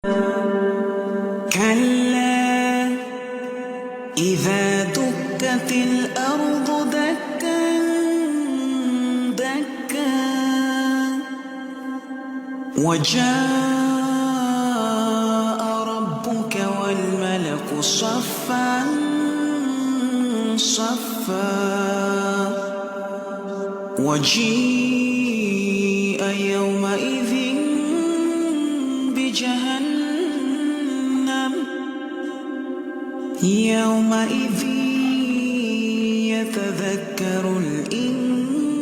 كلا إذا دكت الأرض دكا دكا وجاء ربك والملك صفا صفا وجيء يومئذ بجهنم يومئذ يتذكر الإنسان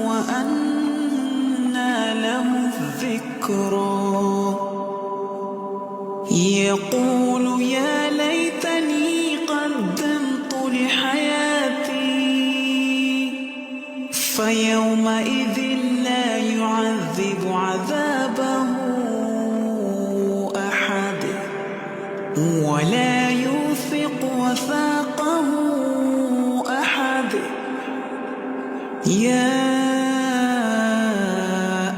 وأنى له الذكرى يقول يا ليتني قدمت لحياتي فيومئذ لا يعذب عذابه أحد ولا يوثق وثاقه أحد يا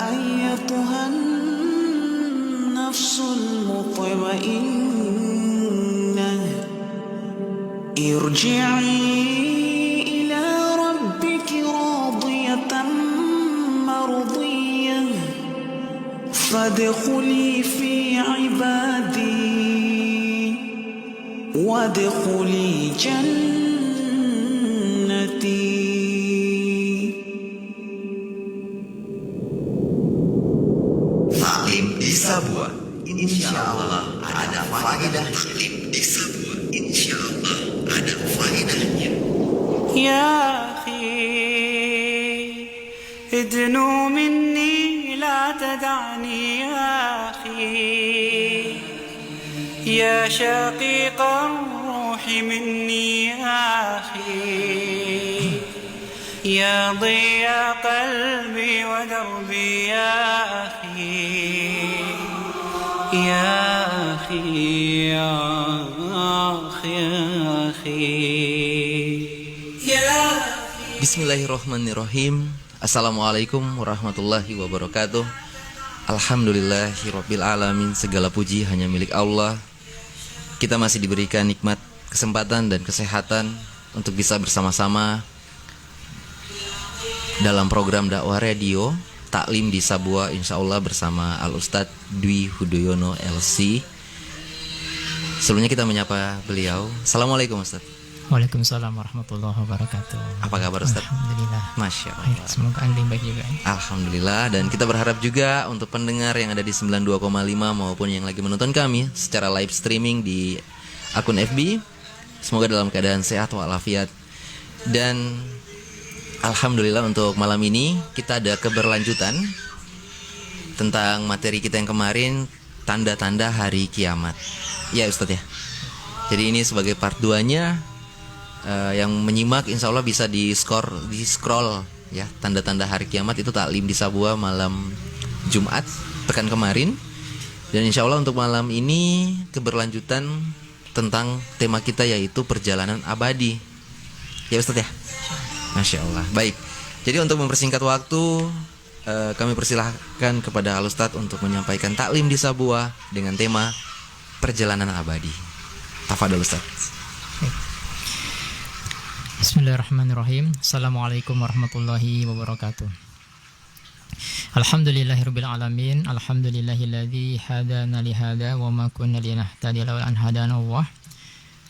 أيتها النفس المطمئنة ارجعي إلى ربك راضية مرضية فادخلي في عبادي وادخلي جنتي. Taklim di Sabua, insya Allah ada faedah. Taklim di Sabua, insya Allah ada faedahnya. يا أخي ادنو مني لا تدعني يا أخي يا شقيق الروح مني يا أخي يا ضياء قلبي ودربي يا أخي يا أخي يا أخي يا أخي Bismillahirrahmanirrahim. Assalamualaikum warahmatullahi wabarakatuh. Alhamdulillahirabbil alamin. Segala puji hanya milik Allah. Kita masih diberikan nikmat, kesempatan dan kesehatan untuk bisa bersama-sama dalam program dakwah radio Taklim di Sabua, insyaallah bersama Al Ustadz Dwi Hudoyono LC. Sebelumnya kita menyapa beliau. Assalamualaikum Ustadz. Waalaikumsalam warahmatullahi wabarakatuh. Apa kabar Ustadz? Alhamdulillah. Masya Allah. Semoga Anda baik juga. Alhamdulillah. Dan kita berharap juga untuk pendengar yang ada di 92,5 maupun yang lagi menonton kami secara live streaming di akun FB, semoga dalam keadaan sehat walafiat. Dan alhamdulillah untuk malam ini kita ada keberlanjutan tentang materi kita yang kemarin, tanda-tanda hari kiamat. Ya Ustadz ya. Jadi ini sebagai part 2-nya. Yang menyimak insya Allah bisa di scroll ya, tanda-tanda hari kiamat itu Taklim di Sabua malam Jumat pekan kemarin. Dan insya Allah untuk malam ini keberlanjutan tentang tema kita yaitu perjalanan abadi. Ya Ustadz ya. Masya Allah. Baik. Jadi untuk mempersingkat waktu, kami persilahkan kepada Al Ustadz untuk menyampaikan Taklim di Sabua dengan tema perjalanan abadi. Tafadhol Ustadz. Bismillahirrahmanirrahim. Assalamualaikum warahmatullahi wabarakatuh. Alhamdulillahirabbil alamin. Alhamdulillahilladzi hadana li hada wa ma kunna linahtadiya laula an hadana Allah.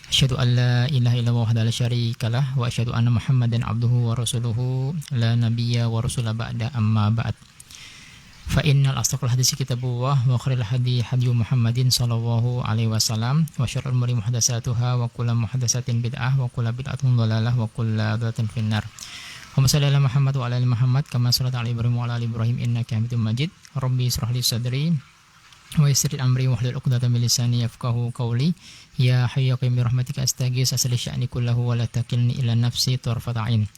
Asyhadu an la ilaha illallah wahdahu la syarikalah wa asyhadu anna Muhammadan abduhu wa rasuluhu la nabiyya wa rasula ba'da amma ba'd. Fa innal asdaqal hadits kitabullah wa khairul hadi hadi Muhammadin sallallahu alaihi wasallam wa syarrul umuri muhdatsatuha wa kullu muhdatsatin bid'ah wa kullu bid'atin dhalalah wa kullu dhalalatin finnar. Allahumma shalli ala Muhammad wa ala ali Muhammad kama shallaita ala Ibrahim wa ala ali Ibrahim innaka Hamidum Majid. Rabbi ishrah li sadri wa yassir li amri wahlul 'uqdatam min lisani yafqahu qawli. Ya hayyu ya qayyum bi rahmatika astaghis asli sya'ni kullahu wa la takilni ila nafsi tarfata 'ain.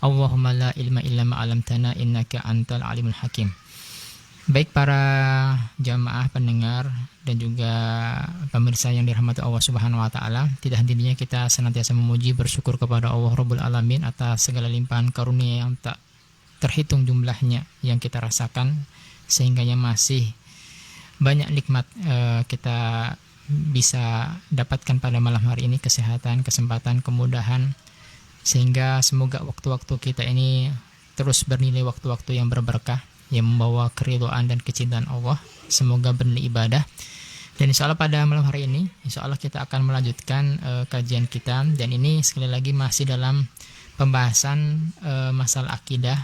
Allahumma la ilma illa ma 'allamtana innaka antal alimul hakim. Baik para jamaah pendengar dan juga pemirsa yang dirahmati Allah Subhanahu wa taala, tidak henti-hentinya kita senantiasa memuji bersyukur kepada Allah Rabbul Alamin atas segala limpahan karunia yang tak terhitung jumlahnya yang kita rasakan, sehingganya masih banyak nikmat kita bisa dapatkan pada malam hari ini, kesehatan, kesempatan, kemudahan, sehingga semoga waktu-waktu kita ini terus bernilai waktu-waktu yang berberkah, yang membawa keridhaan dan kecintaan Allah. Semoga bernilai ibadah. Dan insya Allah pada malam hari ini, insya Allah kita akan melanjutkan kajian kita. Dan ini sekali lagi masih dalam pembahasan masalah akidah.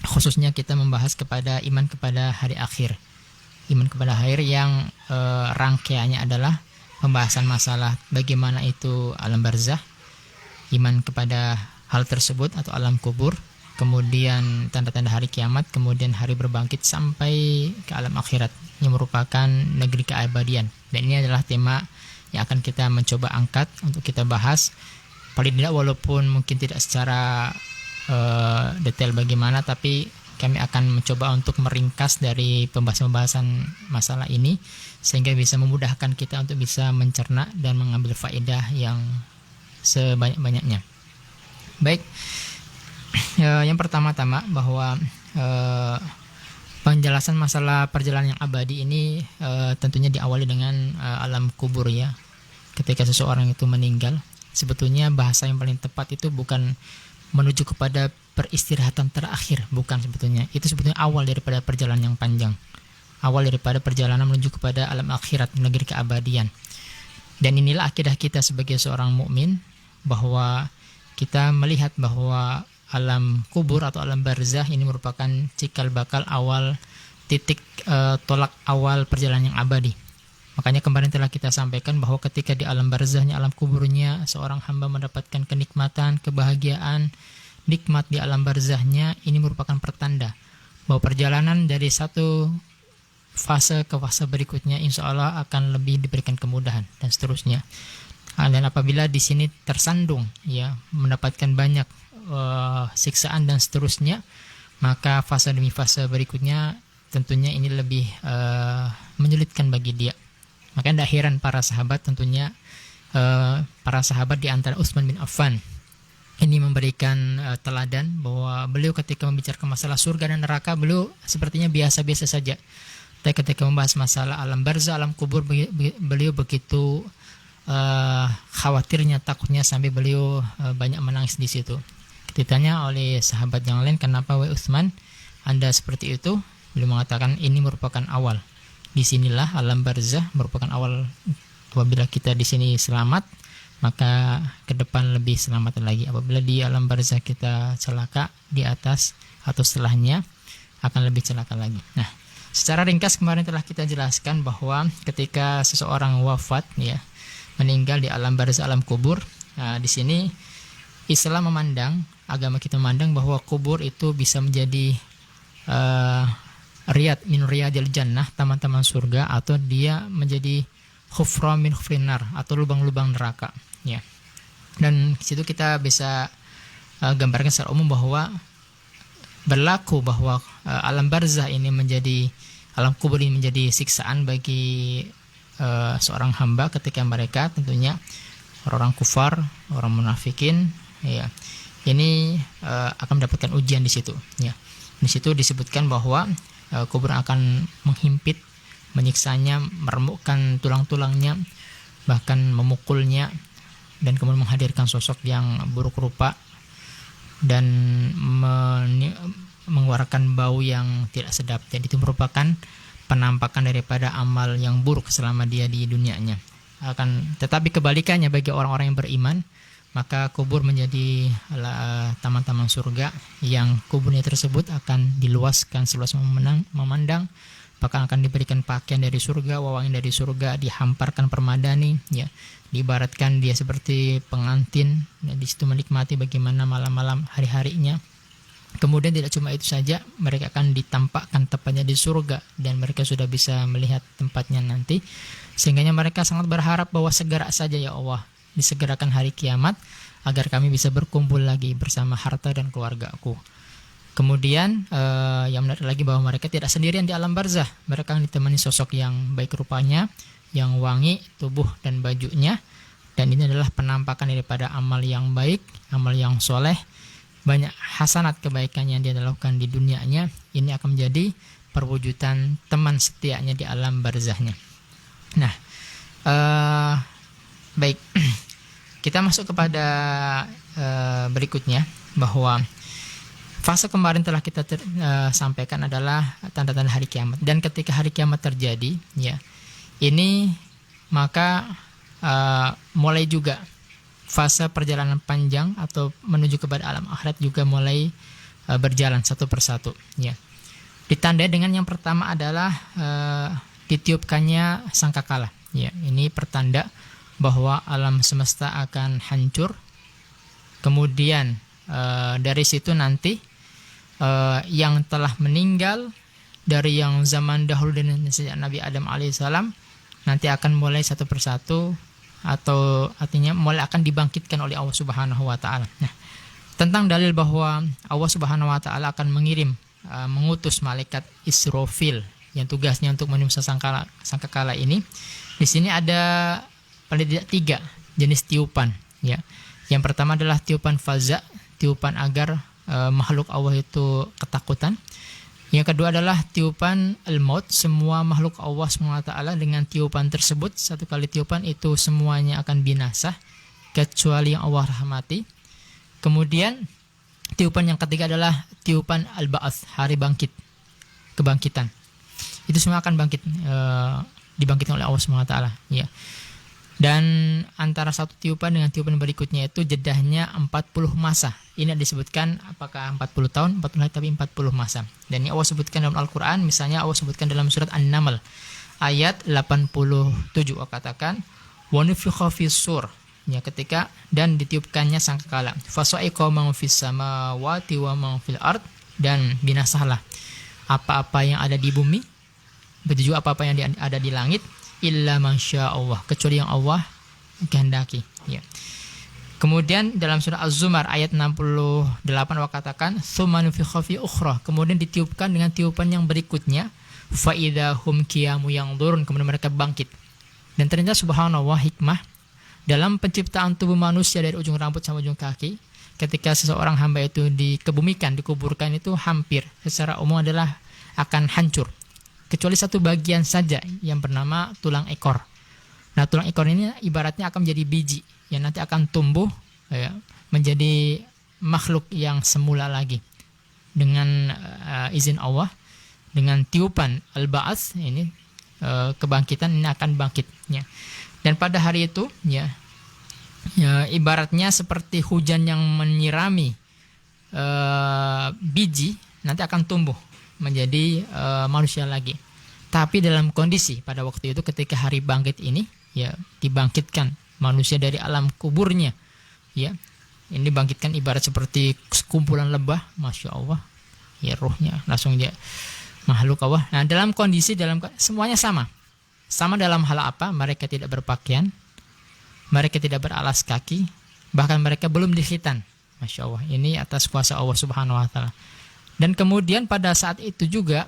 Khususnya kita membahas kepada iman kepada hari akhir. Iman kepada akhir yang rangkaiannya adalah pembahasan masalah bagaimana itu alam barzah, iman kepada hal tersebut atau alam kubur, kemudian tanda-tanda hari kiamat, kemudian hari berbangkit sampai ke alam akhirat yang merupakan negeri keabadian. Dan ini adalah tema yang akan kita mencoba angkat untuk kita bahas. Paling tidak walaupun mungkin tidak secara detail bagaimana, tapi kami akan mencoba untuk meringkas dari pembahasan-pembahasan masalah ini sehingga bisa memudahkan kita untuk bisa mencerna dan mengambil faedah yang sebanyak-banyaknya. Baik, yang pertama-tama bahwa penjelasan masalah perjalanan yang abadi ini tentunya diawali dengan alam kubur ya. Ketika seseorang itu meninggal, sebetulnya bahasa yang paling tepat itu bukan menuju kepada peristirahatan terakhir, bukan sebetulnya. Itu sebetulnya awal daripada perjalanan yang panjang. Awal daripada perjalanan menuju kepada alam akhirat, negeri keabadian. Dan inilah akidah kita sebagai seorang mukmin, bahwa kita melihat bahwa alam kubur atau alam barzah ini merupakan cikal bakal awal titik tolak awal perjalanan yang abadi. Makanya kemarin telah kita sampaikan bahwa ketika di alam barzahnya, alam kuburnya, seorang hamba mendapatkan kenikmatan, kebahagiaan, nikmat di alam barzahnya, ini merupakan pertanda bahwa perjalanan dari satu fase ke fase berikutnya insya Allah akan lebih diberikan kemudahan dan seterusnya. Dan apabila di sini tersandung ya, mendapatkan banyak siksaan dan seterusnya, maka fase demi fase berikutnya tentunya ini lebih menyulitkan bagi dia. Maka tidak heran para sahabat, tentunya para sahabat di antara Utsman bin Affan ini memberikan teladan bahwa beliau ketika membicarakan masalah surga dan neraka, beliau sepertinya biasa-biasa saja. Tapi ketika membahas masalah alam barzah, alam kubur, beliau begitu khawatirnya, takutnya sampai beliau banyak menangis di situ. Ditanya oleh sahabat yang lain, kenapa wahai Utsman Anda seperti itu? Beliau mengatakan ini merupakan awal. Disinilah alam barzah merupakan awal. Apabila kita di sini selamat, maka ke depan lebih selamat lagi. Apabila di alam barzah kita celaka, di atas atau setelahnya akan lebih celaka lagi. Nah, secara ringkas kemarin telah kita jelaskan bahwa ketika seseorang wafat ya, meninggal di alam barzah, alam kubur, nah, di sini Islam memandang, agama kita memandang bahwa kubur itu bisa menjadi riyad min riyadil jannah, taman-taman surga, atau dia menjadi khufra min khufrin nar, atau lubang-lubang neraka ya. Dan di situ kita bisa gambarkan secara umum bahwa berlaku bahwa alam barzah ini menjadi, alam kubur ini menjadi siksaan bagi seorang hamba ketika mereka tentunya orang kufar, orang munafikin ya. Ini akan mendapatkan ujian di situ ya. Di situ disebutkan bahwa kubur akan menghimpit, menyiksanya, meremukkan tulang-tulangnya, bahkan memukulnya, dan kemudian menghadirkan sosok yang buruk rupa dan mengeluarkan bau yang tidak sedap. Jadi itu merupakan penampakan daripada amal yang buruk selama dia di dunianya. Tetapi kebalikannya bagi orang-orang yang beriman, maka kubur menjadi taman-taman surga yang kuburnya tersebut akan diluaskan seluas memandang, bahkan akan diberikan pakaian dari surga, wewangian dari surga, dihamparkan permadani ya, diibaratkan dia seperti pengantin ya, di situ menikmati bagaimana malam-malam hari-harinya. Kemudian tidak cuma itu saja, mereka akan ditampakkan tepatnya di surga dan mereka sudah bisa melihat tempatnya nanti, sehingga mereka sangat berharap bahwa segera saja ya Allah disegerakan hari kiamat agar kami bisa berkumpul lagi bersama harta dan keluargaku. Kemudian yang menarik lagi bahwa mereka tidak sendirian di alam barzah. Mereka akan ditemani sosok yang baik rupanya, yang wangi tubuh dan bajunya. Dan ini adalah penampakan daripada amal yang baik, amal yang soleh. Banyak hasanat kebaikan yang dia lakukan di dunianya. Ini akan menjadi perwujudan teman setianya di alam barzahnya. Nah, baik, kita masuk kepada berikutnya, bahwa fase kemarin telah kita sampaikan adalah tanda-tanda hari kiamat. Dan ketika hari kiamat terjadi, ya, ini maka mulai juga fase perjalanan panjang atau menuju kepada alam akhirat juga mulai berjalan satu persatu, ya. Ditandai dengan yang pertama adalah ditiupkannya sangkakala, ya. Ini pertanda bahwa alam semesta akan hancur. Kemudian dari situ nanti yang telah meninggal dari yang zaman dahulu dan sejak Nabi Adam alaihissalam nanti akan mulai satu persatu, atau artinya mulai akan dibangkitkan oleh Allah Subhanahu wa taala. Nah, tentang dalil bahwa Allah Subhanahu wa taala akan mengutus malaikat Israfil yang tugasnya untuk meniup sangkakala ini. Di sini ada paling tidak 3 jenis tiupan, ya. Yang pertama adalah tiupan faza, tiupan agar makhluk Allah itu ketakutan. Yang kedua adalah tiupan al-maut, semua makhluk Allah SWT dengan tiupan tersebut, satu kali tiupan itu semuanya akan binasa kecuali yang Allah rahmati. Kemudian tiupan yang ketiga adalah tiupan al-ba'ats, hari bangkit, kebangkitan. Itu semua akan dibangkitkan oleh Allah SWT, ya. Dan antara satu tiupan dengan tiupan berikutnya itu jedahnya 40 masa. Ini disebutkan apakah 40 tahun, 40 hari, tapi 40 masa. Dan ini Allah sebutkan dalam Al-Quran, misalnya Allah sebutkan dalam surat An-Naml ayat 87, Allah katakan wa nufikha fis-sur, ya, ketika dan ditiupkannya sangkakala, fasa'iqa man fis samawati wa man fil ard, dan binasalah apa-apa yang ada di bumi, begitu juga apa-apa yang ada di langit, illa masya Allah, kecuali yang Allah kehendaki, ya. Kemudian dalam surah Az-Zumar ayat 68 Allah katakan tsumma nufikha fi ukhra, kemudian ditiupkan dengan tiupan yang berikutnya, fa idahum qiyamu yanzurun, kemudian mereka bangkit. Dan ternyata subhanallah hikmah dalam penciptaan tubuh manusia dari ujung rambut sampai ujung kaki, ketika seseorang hamba itu dikebumikan, dikuburkan, itu hampir secara umum adalah akan hancur, kecuali satu bagian saja yang bernama tulang ekor. Nah, tulang ekor ini ibaratnya akan menjadi biji yang nanti akan tumbuh, ya, menjadi makhluk yang semula lagi dengan izin Allah, dengan tiupan al-ba'ats ini, kebangkitan ini akan bangkit, ya. Dan pada hari itu, ya, ibaratnya seperti hujan yang menyirami biji, nanti akan tumbuh menjadi manusia lagi. Tapi dalam kondisi pada waktu itu ketika hari bangkit ini, ya, dibangkitkan manusia dari alam kuburnya, ya. Ini dibangkitkan ibarat seperti sekumpulan lebah, masya Allah, ya, ruhnya langsung dia makhluk Allah. Nah, dalam kondisi semuanya sama dalam hal apa? Mereka tidak berpakaian, mereka tidak beralas kaki, bahkan mereka belum dikhitan, masya Allah. Ini atas kuasa Allah Subhanahu wa taala. Dan kemudian pada saat itu juga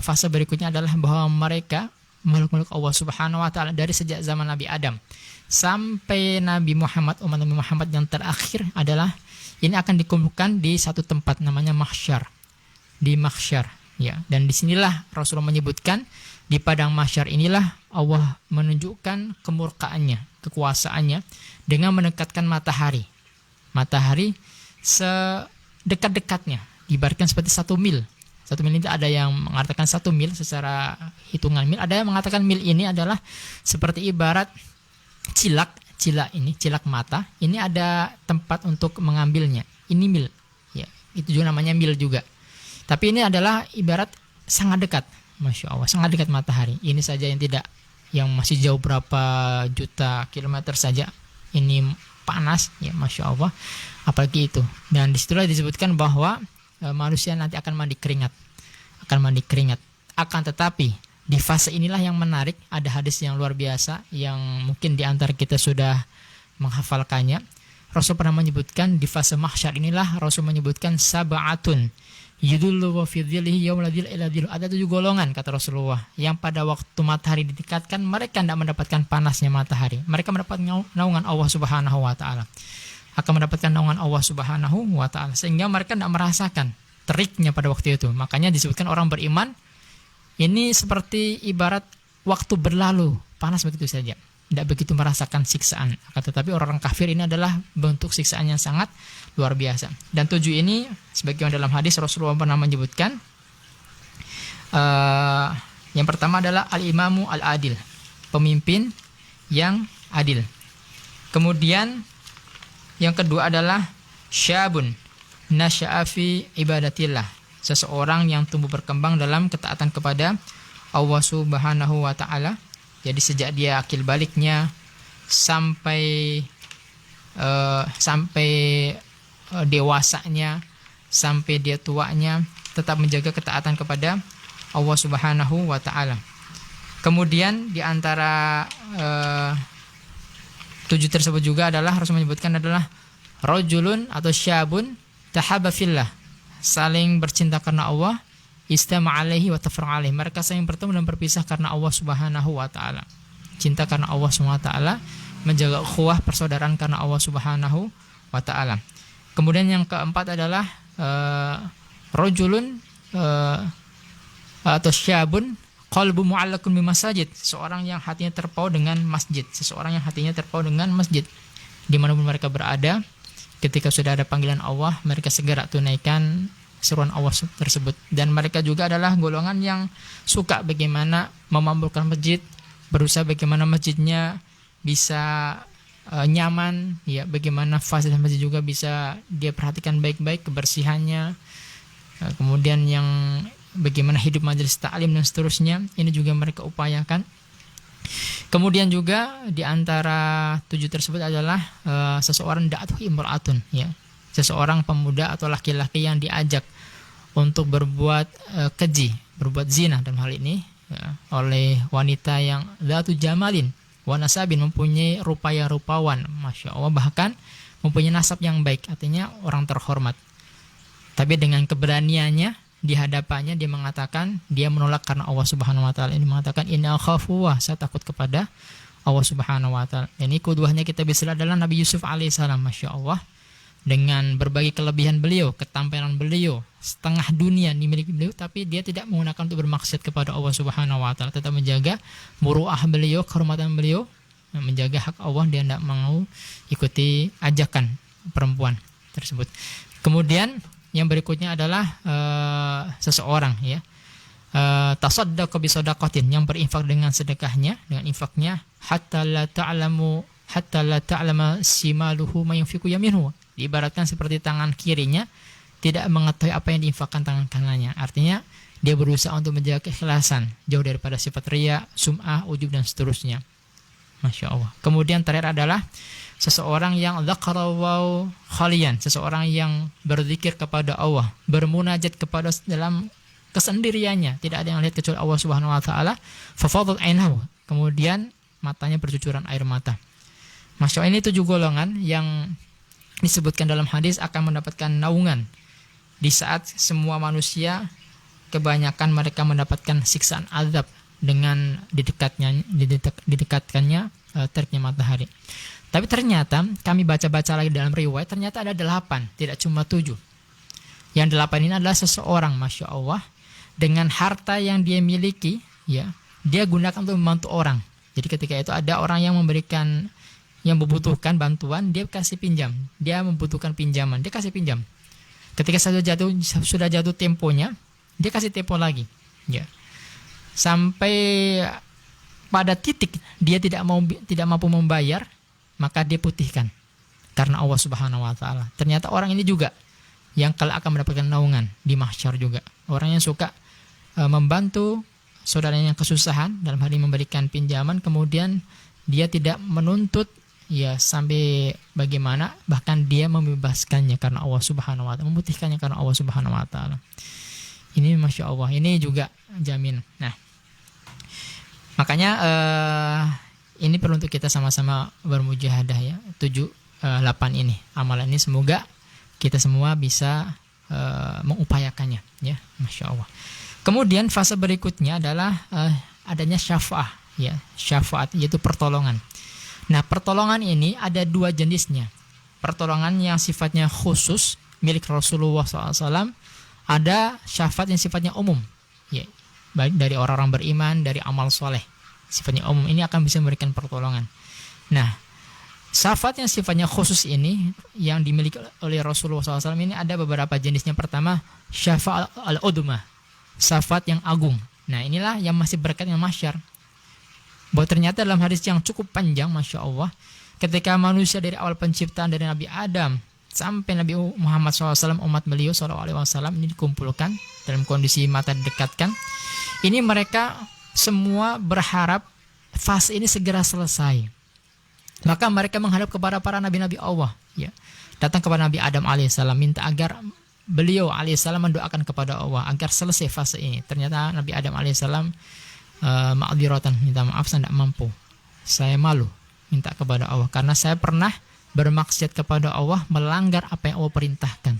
fase berikutnya adalah bahwa mereka makhluk-makhluk Allah Subhanahu wa taala dari sejak zaman Nabi Adam sampai Nabi Muhammad, umat Nabi Muhammad yang terakhir adalah ini akan dikumpulkan di satu tempat namanya mahsyar. Di mahsyar, ya. Dan disinilah Rasulullah menyebutkan di padang mahsyar inilah Allah menunjukkan kemurkaannya, kekuasaannya dengan mendekatkan matahari. Matahari sedekat-dekatnya, ibaratkan seperti 1 mil. 1 mil itu ada yang mengatakan 1 mil secara hitungan mil, ada yang mengatakan mil ini adalah seperti ibarat cilak mata. Ini ada tempat untuk mengambilnya. Ini mil, ya. Itu juga namanya mil juga. Tapi ini adalah ibarat sangat dekat, masya Allah, sangat dekat matahari. Ini saja yang masih jauh berapa juta kilometer saja ini panas, ya, masya Allah. Apalagi itu. Dan disitulah disebutkan bahwa manusia nanti akan mandi keringat. Akan tetapi di fase inilah yang menarik, ada hadis yang luar biasa yang mungkin di antara kita sudah menghafalkannya. Rasul pernah menyebutkan di fase mahsyar inilah Rasul menyebutkan sab'atun yudullu wa fi dhillihi yaumil dhil ila dhil. Ada 7 golongan kata Rasulullah yang pada waktu matahari ditingkatkan mereka tidak mendapatkan panasnya matahari. Mereka mendapat naungan Allah Subhanahu wa taala. Akan mendapatkan naungan Allah Subhanahu wa taala sehingga mereka tidak merasakan teriknya pada waktu itu. Makanya disebutkan orang beriman Ini seperti ibarat waktu berlalu, panas begitu saja. Tidak begitu merasakan siksaan. Akan tetapi orang kafir ini adalah bentuk siksaan yang sangat luar biasa. Dan 7 ini, sebagaimana dalam hadis Rasulullah pernah menyebutkan, yang pertama adalah al-imamu al-adil, pemimpin yang adil. Kemudian yang kedua adalah syabun nasya'a fi ibadatillah, seseorang yang tumbuh berkembang dalam ketaatan kepada Allah Subhanahu wa taala. Jadi sejak dia akil baliknya sampai dewasanya, sampai dia tuanya, tetap menjaga ketaatan kepada Allah Subhanahu wa taala. Kemudian di antara 7 tersebut juga adalah Rasul menyebutkan adalah rajulun atau syabun tahaba fillah, saling bercinta karena Allah, istama alaihi wa tafra alaihi, mereka saling bertemu dan berpisah karena Allah Subhanahu wa taala. Cinta karena Allah Subhanahu wa taala, menjaga ukhuwah persaudaraan karena Allah Subhanahu wa taala. Kemudian yang keempat adalah rajulun atau syabun qalbu mu'allaqun bi masajid, seorang yang hatinya terpaut dengan masjid, seseorang yang hatinya terpaut dengan masjid. Dimanapun mereka berada, ketika sudah ada panggilan Allah, mereka segera tunaikan seruan Allah tersebut. Dan mereka juga adalah golongan yang suka bagaimana memampukan masjid, berusaha bagaimana masjidnya bisa nyaman, ya, bagaimana fasilitas masjid juga bisa dia perhatikan baik-baik kebersihannya. Kemudian yang bagaimana hidup majelis ta'lim dan seterusnya, ini juga mereka upayakan. Kemudian juga di antara 7 tersebut adalah seseorang da'atuh imra'atun, ya, seseorang pemuda atau laki-laki yang diajak untuk berbuat keji, berbuat zina dalam hal ini, ya, oleh wanita yang dzatu jamalin wa nasabin, mempunyai rupa yang rupawan, masya Allah, bahkan mempunyai nasab yang baik, artinya orang terhormat. Tapi dengan keberaniannya di hadapannya dia mengatakan, dia menolak karena Allah Subhanahu wa taala. Ini mengatakan inna khafu, saya takut kepada Allah Subhanahu wa taala. Ini kuduahnya kita bisa lihat adalah Nabi Yusuf alaihissalam, masya Allah, dengan berbagai kelebihan beliau, ketampilan beliau, setengah dunia dimiliki beliau, tapi dia tidak menggunakan untuk bermaksud kepada Allah Subhanahu wa taala, tetap menjaga muruah beliau, kehormatan beliau, menjaga hak Allah. Dia tidak mau ikuti ajakan perempuan tersebut. Kemudian yang berikutnya adalah seseorang, ya, tasaddaqa bi shadaqatin, yang berinfak dengan sedekahnya, dengan infaknya, hatta la ta'lama simaluhu ma yunfiqu yaminuhu, diibaratkan seperti tangan kirinya tidak mengetahui apa yang diinfakkan tangan kanannya. Artinya dia berusaha untuk menjaga keikhlasan, jauh daripada sifat riya, sum'ah, ujub dan seterusnya. Masya Allah. Kemudian terakhir adalah seseorang yang dzakarahu khalian, seseorang yang berzikir kepada Allah, bermunajat kepada dalam kesendiriannya, tidak ada yang lihat kecuali Allah Subhanahu wa taala. Fafadat ainahu, kemudian matanya bercucuran air mata. Masya Allah, ini 7 golongan yang disebutkan dalam hadis akan mendapatkan naungan di saat semua manusia kebanyakan mereka mendapatkan siksaan azab dengan didekatkannya teriknya matahari. Tapi ternyata kami baca-baca lagi dalam riwayat, ternyata ada 8, tidak cuma 7. Yang 8 ini adalah seseorang, masya Allah, dengan harta yang dia miliki, ya, dia gunakan untuk membantu orang. Jadi ketika itu ada orang yang memberikan, yang membutuhkan bantuan, dia kasih pinjam. Dia membutuhkan pinjaman, dia kasih pinjam. Ketika sudah jatuh temponya, dia kasih tempo lagi, ya. Sampai pada titik dia tidak mampu membayar, maka dia putihkan karena Allah Subhanahu wa taala. Ternyata orang ini juga yang kelak akan mendapatkan naungan di mahsyar juga. Orang yang suka membantu saudaranya yang kesusahan, dalam hal ini memberikan pinjaman, kemudian dia tidak menuntut, ya, sampai bagaimana, bahkan dia membebaskannya karena Allah Subhanahu wa taala, memutihkannya karena Allah Subhanahu wa taala. Ini masya Allah, ini juga jamin. Nah, makanya ini perlu untuk kita sama-sama bermujahadah, ya, 8 ini, amalan ini semoga kita semua bisa mengupayakannya, ya, masya Allah. Kemudian fase berikutnya adalah adanya syafaat, ya, syafaat yaitu pertolongan. Nah, pertolongan ini ada 2 jenisnya. Pertolongan yang sifatnya khusus milik Rasulullah SAW, ada syafaat yang sifatnya umum, ya, baik dari orang-orang beriman, dari amal soleh. Sifatnya umum, ini akan bisa memberikan pertolongan. Nah, syafaat yang sifatnya khusus ini yang dimiliki oleh Rasulullah SAW ini ada beberapa jenisnya. Pertama, syafaat al-udmah, syafaat yang agung. Nah, inilah yang masih berkaitan dengan mahsyar. Bahwa ternyata dalam hadis yang cukup panjang, Masya Allah, ketika manusia dari awal penciptaan dari Nabi Adam sampai Nabi Muhammad SAW, umat beliau SAW ini dikumpulkan dalam kondisi mata didekatkan. Ini mereka semua berharap fase ini segera selesai. Maka mereka menghadap kepada para nabi-nabi Allah, ya. Datang kepada Nabi Adam alaihissalam, minta agar beliau alaihissalam mendoakan kepada Allah agar selesai fase ini. Ternyata Nabi Adam alaihissalam ma'dziratan, minta maaf, saya tidak mampu, saya malu minta kepada Allah karena saya pernah bermaksiat kepada Allah, melanggar apa yang Allah perintahkan.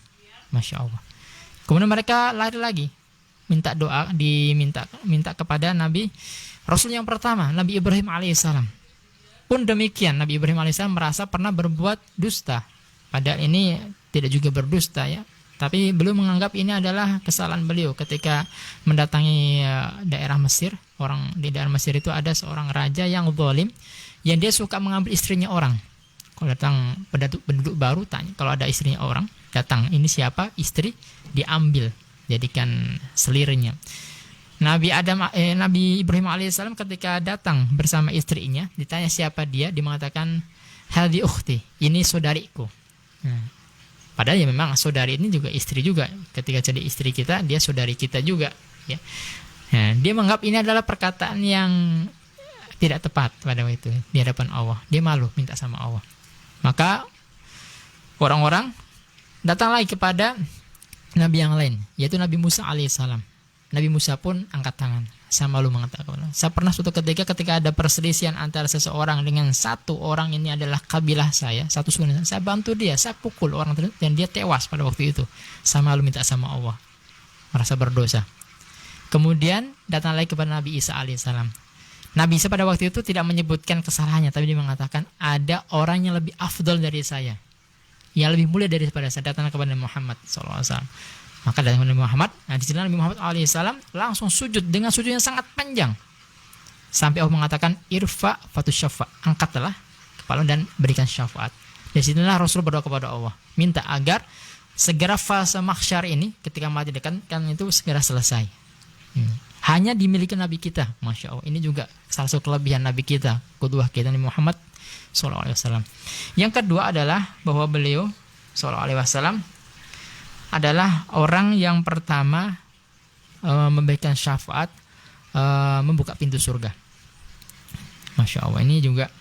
Masya Allah. Kemudian mereka lari lagi, minta doa, minta kepada Nabi Rasul yang pertama, Nabi Ibrahim alaihissalam. Pun demikian, Nabi Ibrahim alaihissalam merasa pernah berbuat dusta, padahal ini tidak juga berdusta, ya. Tapi beliau menganggap ini adalah kesalahan beliau ketika mendatangi daerah Mesir. Orang di daerah Mesir itu ada seorang raja yang zalim, yang dia suka mengambil istrinya orang. Kalau datang penduduk baru, tanya kalau ada istrinya orang, datang, ini siapa? Istri, diambil, jadikan selirnya. Nabi Ibrahim alaihissalam ketika datang bersama istrinya, ditanya siapa dia, dia mengatakan hadhi ukhti, ini saudariku. Nah, padahal ya memang saudari ini juga istri juga. Ketika jadi istri kita, dia saudari kita juga, ya. Nah, dia menganggap ini adalah perkataan yang tidak tepat pada waktu itu di hadapan Allah. Dia malu minta sama Allah. Maka orang-orang datang lagi kepada nabi yang lain, yaitu Nabi Musa alaihissalam. Nabi Musa pun angkat tangan, saya malu mengatakan, saya pernah suatu ketika ada perselisihan antara seseorang dengan satu orang, ini adalah kabilah saya, satu suku, saya bantu dia, saya pukul orang tersebut dan dia tewas pada waktu itu. Saya malu minta sama Allah, merasa berdosa. Kemudian datang lagi kepada Nabi Isa alaihissalam. Nabi Isa pada waktu itu tidak menyebutkan kesalahannya, tapi dia mengatakan ada orang yang lebih afdal dari saya, yang lebih mulia daripada saya, datang kepada Muhammad SAW. Maka datang Nabi Muhammad, nah di sini Nabi Muhammad alaihissalam langsung sujud dengan sujud yang sangat panjang. Sampai Allah mengatakan irfa fatus syafa, angkatlah kepala dan berikan syafaat. Di sinilah Rasul berdoa kepada Allah, minta agar segera fase mahsyar ini ketika mati dekat kan itu segera selesai. Hanya dimiliki Nabi kita, Masya Allah. Ini juga salah satu kelebihan Nabi kita, qudwah kita Nabi Muhammad SAW. Yang kedua adalah bahwa beliau SAW adalah orang yang pertama memberikan syafaat, membuka pintu surga. Masya Allah, ini juga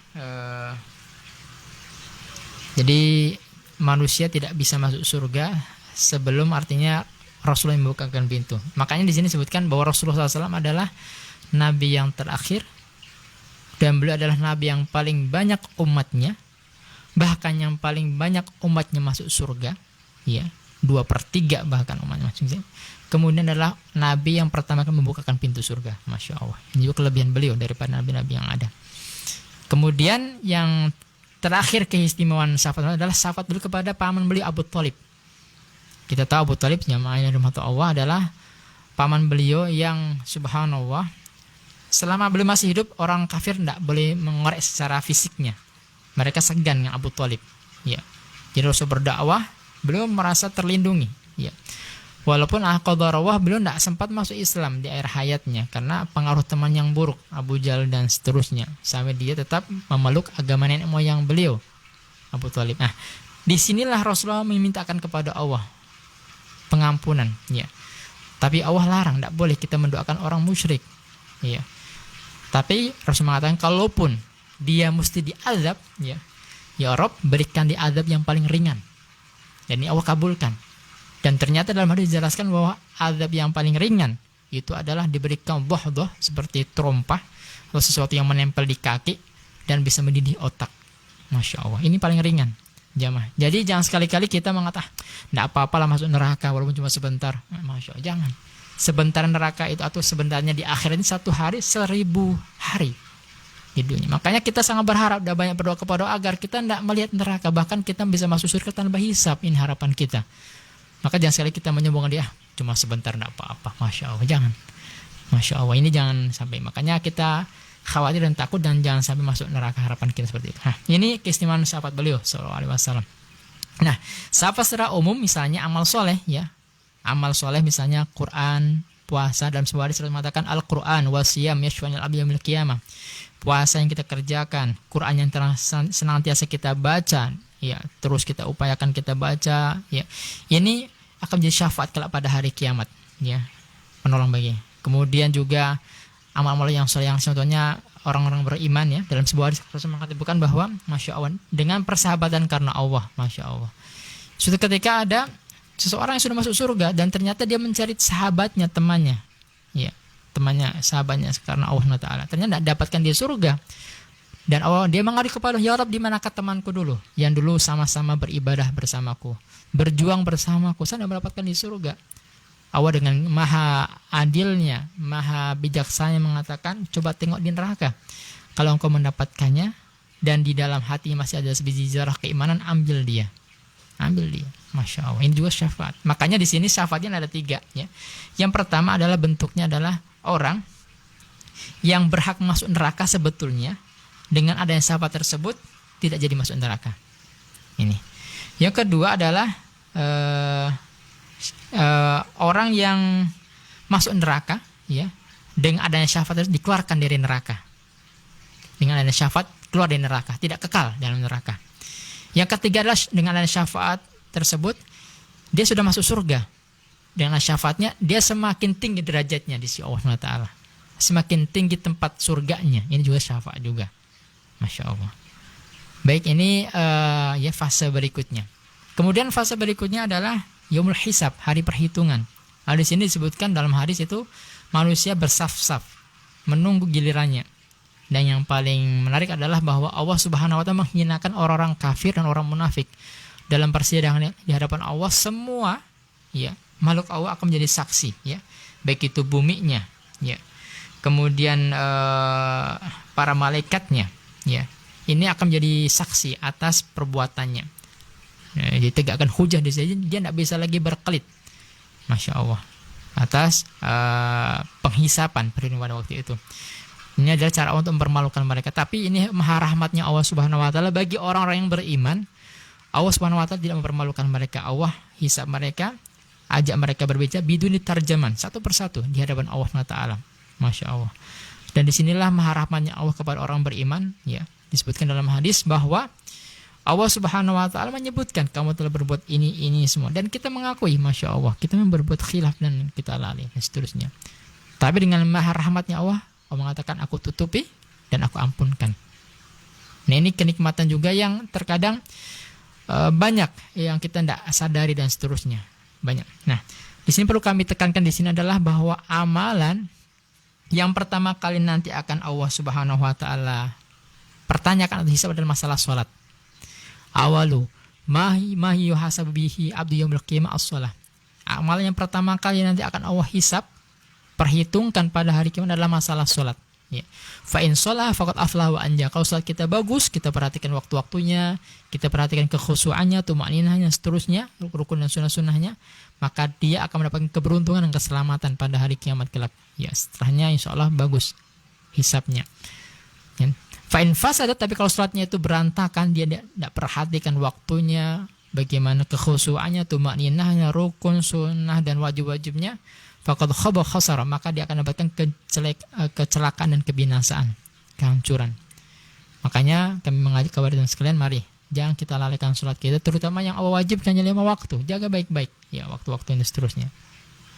jadi manusia tidak bisa masuk surga sebelum artinya Rasulullah yang membukakan pintu. Makanya di sini disebutkan bahwa Rasulullah SAW adalah nabi yang terakhir dan beliau adalah nabi yang paling banyak umatnya, bahkan yang paling banyak umatnya masuk surga, ya. 2/3 bahkan umatnya masuk. Kemudian adalah nabi yang pertama kali membukakan pintu surga. Masya Allah, ini juga kelebihan beliau daripada nabi-nabi yang ada. Kemudian yang terakhir keistimewaan syafaat adalah syafaat beliau kepada paman beliau Abu Thalib. Kita tahu Abu Thalib jamaah rahmatullah Allah adalah paman beliau yang subhanallah selama beliau masih hidup orang kafir tidak boleh mengorek secara fisiknya. Mereka segan dengan Abu Thalib, ya. Jadi Rasul berdakwah, beliau merasa terlindungi, ya. Walaupun qadarullah beliau tidak sempat masuk Islam di akhir hayatnya karena pengaruh teman yang buruk, Abu Jahal dan seterusnya, sampai dia tetap memeluk agama nenek moyang beliau, Abu Thalib. Nah, disinilah Rasulullah memintakan kepada Allah pengampunan, ya. Tapi Allah larang, tidak boleh kita mendoakan orang musyrik, ya. Tapi Rasul mengatakan kalaupun dia mesti diazab, ya, ya Rabb, berikan dia azab yang paling ringan. Dan ini Allah kabulkan. Dan ternyata dalam hadis dijelaskan bahwa azab yang paling ringan itu adalah diberikan dhahdah seperti trompah atau sesuatu yang menempel di kaki dan bisa mendidih otak. Masya Allah, ini paling ringan, jamaah. Jadi jangan sekali-kali kita mengatakan tidak apa-apalah masuk neraka walaupun cuma sebentar. Masya Allah, jangan. Sebentar neraka itu atau sebentarnya di akhirat ini 1 hari 1000 hari di dunia. Makanya kita sangat berharap dan banyak berdoa kepada Allah agar kita tidak melihat neraka, bahkan kita bisa masuk surga tanpa hisab. Ini harapan kita. Maka jangan sekali kita menyombongkan dia cuma sebentar tidak apa-apa. Masya Allah, jangan. Masya Allah, ini jangan sampai. Makanya kita khawatir dan takut dan jangan sampai masuk neraka, harapan kita seperti itu. Nah, ini keistimewaan sahabat beliau sallallahu alaihi wasallam. Nah, sahabat secara umum misalnya amal soleh ya. Amal soleh misalnya Quran, puasa, dalam sebuah hadis mengatakan Al-Quran wasiyam yashfanil abdi yaumil qiyamah. Puasa yang kita kerjakan, Quran yang senantiasa kita baca, ya, terus kita upayakan kita baca, ya. Ini akan menjadi syafaat kelak pada hari kiamat, ya. Penolong bagi. Kemudian juga amal-amal yang soleh yang sebetulnya orang-orang beriman ya, dalam sebuah hadis Rasul mengatakan bahwa Masya Allah, dengan persahabatan karena Allah, Masya Allah. Suatu ketika ada seseorang yang sudah masuk surga dan ternyata dia mencari sahabatnya, temannya, ya, temannya, sahabatnya karena Allah Taala. Ternyata tidak dapatkan di surga. Dan Allah dia mengadu kepada Ya Rabb, di manakah temanku dulu yang dulu sama-sama beribadah bersamaku, berjuang bersamaku, saya tidak mendapatkan di surga. Allah dengan maha adilnya, maha bijaksana mengatakan, coba tengok di neraka. Kalau engkau mendapatkannya dan di dalam hati masih ada sebiji zarah keimanan, ambil dia. Ambil dia. Masya Allah. Ini juga syafaat. Makanya di sini syafaatnya ada 3 ya. Yang pertama adalah bentuknya adalah orang yang berhak masuk neraka sebetulnya, dengan adanya syafaat tersebut tidak jadi masuk neraka. Ini. Yang kedua adalah orang yang masuk neraka ya, dengan adanya syafaat tersebut dikeluarkan dari neraka. Dengan adanya syafaat keluar dari neraka, tidak kekal dalam neraka. Yang ketiga adalah dengan adanya syafaat tersebut dia sudah masuk surga. Dengan syafaatnya dia semakin tinggi derajatnya di sisi Allah SWT, semakin tinggi tempat surganya. Ini juga syafaat juga. Masya Allah. Baik, ini ya fase berikutnya. Kemudian fase berikutnya adalah yaumul hisab, hari perhitungan. Di sini disebutkan dalam hadis itu manusia bersaf-saf menunggu gilirannya. Dan yang paling menarik adalah bahwa Allah Subhanahu wa taala menghinakan orang-orang kafir dan orang munafik. Dalam persidangan di hadapan Allah, semua ya makhluk Allah akan menjadi saksi ya. Baik itu buminya ya. Kemudian para malaikatnya ya. Ini akan menjadi saksi atas perbuatannya. Ditegakkan hujah di sini, dia tidak bisa lagi berkelit. Masya Allah. Atas penghisapan pada waktu itu. Ini adalah cara untuk mempermalukan mereka. Tapi ini maha rahmatnya Allah Subhanahu wa taala bagi orang-orang yang beriman. Allah Subhanahu wa taala tidak mempermalukan mereka. Allah hisab mereka, ajak mereka berbicara biduni tarjaman, satu persatu di hadapan Allah taala. Masya Allah. Dan disinilah maha rahmatnya Allah kepada orang beriman. Ya, disebutkan dalam hadis bahwa Allah Subhanahu wa taala menyebutkan kamu telah berbuat ini semua, dan kita mengakui, Masya Allah, kita memang berbuat khilaf dan kita lalai dan seterusnya. Tapi dengan maha rahmatnya Allah mengatakan aku tutupi dan aku ampunkan. Nah, ini kenikmatan juga yang terkadang banyak yang kita tidak sadari dan seterusnya. Banyak. Nah, di sini perlu kami tekankan di sini adalah bahwa amalan yang pertama kali nanti akan Allah Subhanahu wa taala pertanyakan atau hisab adalah masalah salat. Awalu mahi yuhasabu bihi abdu yaumil qiyamah as-shalah. Amalan yang pertama kali nanti akan Allah hisab, perhitungkan pada hari kiamat adalah masalah salat. Ya. Fa in shalah faqad aflaha wa anja. Kalau salat kita bagus, kita perhatikan waktu-waktunya, kita perhatikan kekhusyuannya, tumakninahnya, seterusnya, rukun dan sunnah-sunnahnya, maka dia akan mendapatkan keberuntungan dan keselamatan pada hari kiamat kelak. Ya, setelahnya insyaallah bagus hisabnya. Ya. Fa in fasadat, tapi kalau salatnya itu berantakan, dia tidak perhatikan waktunya, bagaimana kekhusyuannya, tumakninahnya, rukun, sunnah dan wajib-wajibnya, faqad khaba khasara, maka dia akan mendapatkan kecelakaan dan kebinasaan, kehancuran. Makanya kami mengajak kepada teman sekalian, mari jangan kita lalaikan salat kita, terutama yang Allah wajibkan 5 waktu, jaga baik-baik ya waktu-waktu dan seterusnya.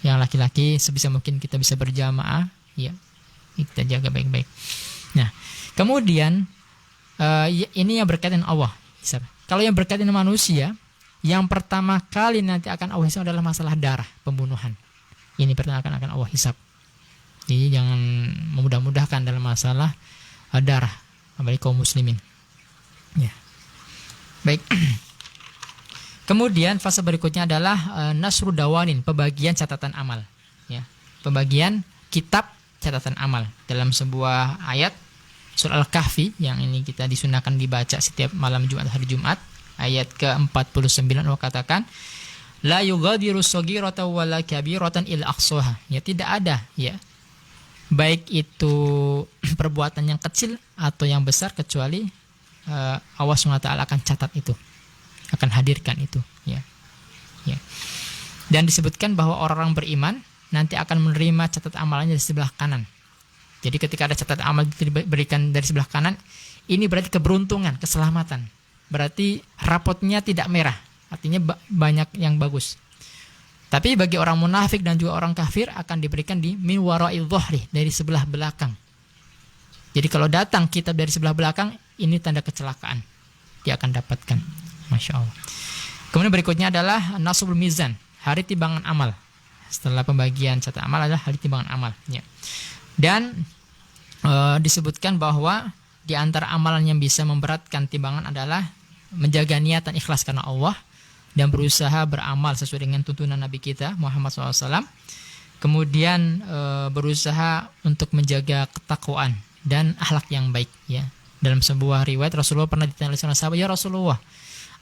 Yang laki-laki sebisa mungkin kita bisa berjamaah ya, kita jaga baik-baik. Nah, kemudian ini yang berkaitan dengan Allah. Kalau yang berkaitan dengan manusia, yang pertama kali nanti akan Allah hisab adalah masalah darah, pembunuhan. Ini pertama akan Allah hisab. Jadi jangan memudah-mudahkan dalam masalah darah, apalagi kaum muslimin. Ya. Baik. Kemudian fase berikutnya adalah nasru dawanin, pembagian catatan amal. Ya. Pembagian kitab catatan amal dalam sebuah ayat surah Al-Kahfi yang ini kita disunahkan dibaca setiap malam Jumat, hari Jumat, ayat ke-49 Allah katakan, la yughadiru shaghiratan wala kabiratan illa ahsaha. Ya, tidak ada ya baik itu perbuatan yang kecil atau yang besar, kecuali Allah SWT akan catat itu, akan hadirkan itu, ya. Ya. Dan disebutkan bahwa orang-orang beriman nanti akan menerima catat amalannya di sebelah kanan. Jadi ketika ada catat amal diberikan dari sebelah kanan, ini berarti keberuntungan, keselamatan. Berarti rapotnya tidak merah, artinya banyak yang bagus. Tapi bagi orang munafik dan juga orang kafir akan diberikan di min wara'il dhahri, dari sebelah belakang. Jadi kalau datang kitab dari sebelah belakang, ini tanda kecelakaan. Dia akan dapatkan. Masya Allah. Kemudian berikutnya adalah nasbul mizan, hari timbangan amal. Setelah pembagian catat amal adalah hari timbangan amal. Ya. Dan disebutkan bahwa di antara amalan yang bisa memberatkan timbangan adalah menjaga niatan ikhlas karena Allah dan berusaha beramal sesuai dengan tuntunan Nabi kita Muhammad SAW. Kemudian berusaha untuk menjaga ketakwaan dan akhlak yang baik, ya. Dalam sebuah riwayat Rasulullah pernah ditanya oleh seorang sahabat, "Ya Rasulullah,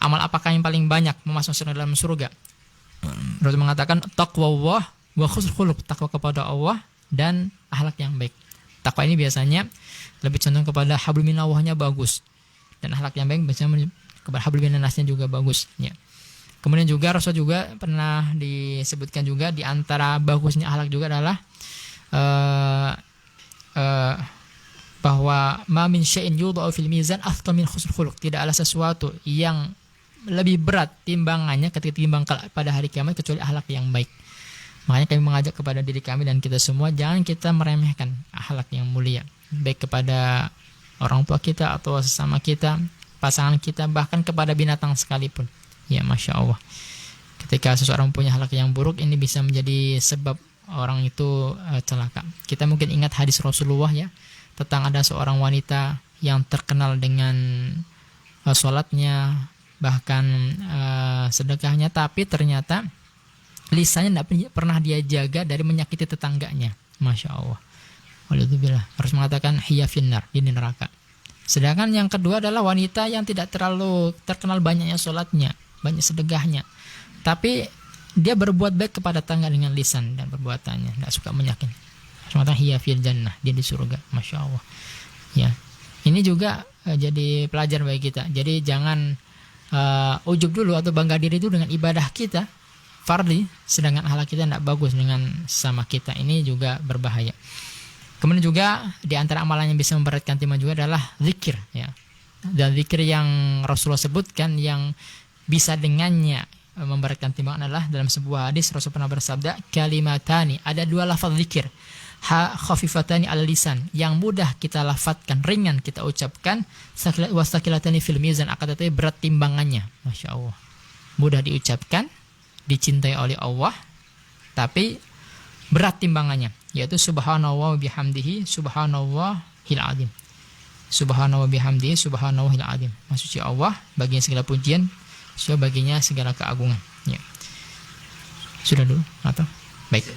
amal apakah yang paling banyak memasukkan dalam surga?" Rasul mengatakan, taqwallah wa husnul khuluq, takwa kepada Allah dan akhlak yang baik. Takwa ini biasanya lebih cenderung kepada hablum minallahnya bagus, dan akhlak yang baik biasanya kepada hablum minannasnya juga bagus, ya. Kemudian juga Rasul juga pernah disebutkan juga di antara bagusnya akhlak juga adalah bahwa ma min syai'in yudha'u fil mizan athqal min husnul khuluq. Tidak ada sesuatu yang lebih berat timbangannya ketika timbang pada hari kiamat kecuali akhlak yang baik. Makanya kami mengajak kepada diri kami dan kita semua, jangan kita meremehkan akhlak yang mulia, baik kepada orang tua kita atau sesama kita, pasangan kita, bahkan kepada binatang sekalipun. Ya, Masya Allah. Ketika seseorang punya akhlak yang buruk, ini bisa menjadi sebab orang itu celaka. Kita mungkin ingat hadis Rasulullah, ya, tentang ada seorang wanita yang terkenal dengan sholatnya, bahkan sedekahnya, tapi ternyata lisannya tidak pernah dia jaga dari menyakiti tetangganya. Masya Allah. Walhamdulillah, harus mengatakan hiya finnar, di neraka. Sedangkan yang kedua adalah wanita yang tidak terlalu terkenal banyaknya sholatnya, banyak sedekahnya, tapi dia berbuat baik kepada tetangga dengan lisan dan perbuatannya, tidak suka menyakiti. Harus hiya fil jannah, dia di surga. Masya Allah. Ya, ini juga jadi pelajaran bagi kita. Jadi jangan ujub dulu atau bangga diri itu dengan ibadah kita fardhi, sedangkan akhlak kita tidak bagus dengan sama kita. Ini juga berbahaya. Kemudian juga di antara amalan yang bisa memberatkan timbangan juga adalah zikir, ya. Dan zikir yang Rasulullah sebutkan yang bisa dengannya memberatkan timbangan adalah dalam sebuah hadis Rasul pernah bersabda, kalimatani, ada dua lafaz zikir, khafifatani al lisan, yang mudah kita lafadzkan, ringan kita ucapkan, wasakilatani fil mizan, akan tetapi berat timbangannya. Masya Allah. Mudah diucapkan, dicintai oleh Allah, tapi berat timbangannya, yaitu subhanallah bihamdihi subhanallahil azim. Subhanallah bihamdihi subhanallahil azim. Maksudnya Allah baginya segala pujian, baginya segala keagungan, ya. Sudah dulu atau baik,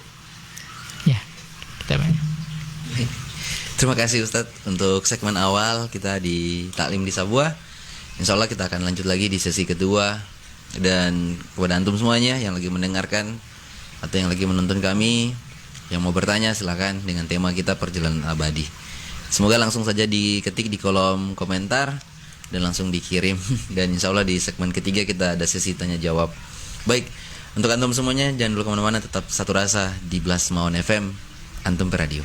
ya, kita banyak. Terima kasih Ustadz untuk segmen awal kita di Taklim di Sabuah. Insya Allah kita akan lanjut lagi di sesi kedua. Dan kepada antum semuanya yang lagi mendengarkan atau yang lagi menonton kami, yang mau bertanya silakan dengan tema kita perjalanan abadi. Semoga langsung saja diketik di kolom komentar dan langsung dikirim. Dan insya Allah di segmen ketiga kita ada sesi tanya jawab. Baik, untuk antum semuanya jangan dulu kemana-mana, tetap satu rasa di Blast Maon FM, Antum Radio.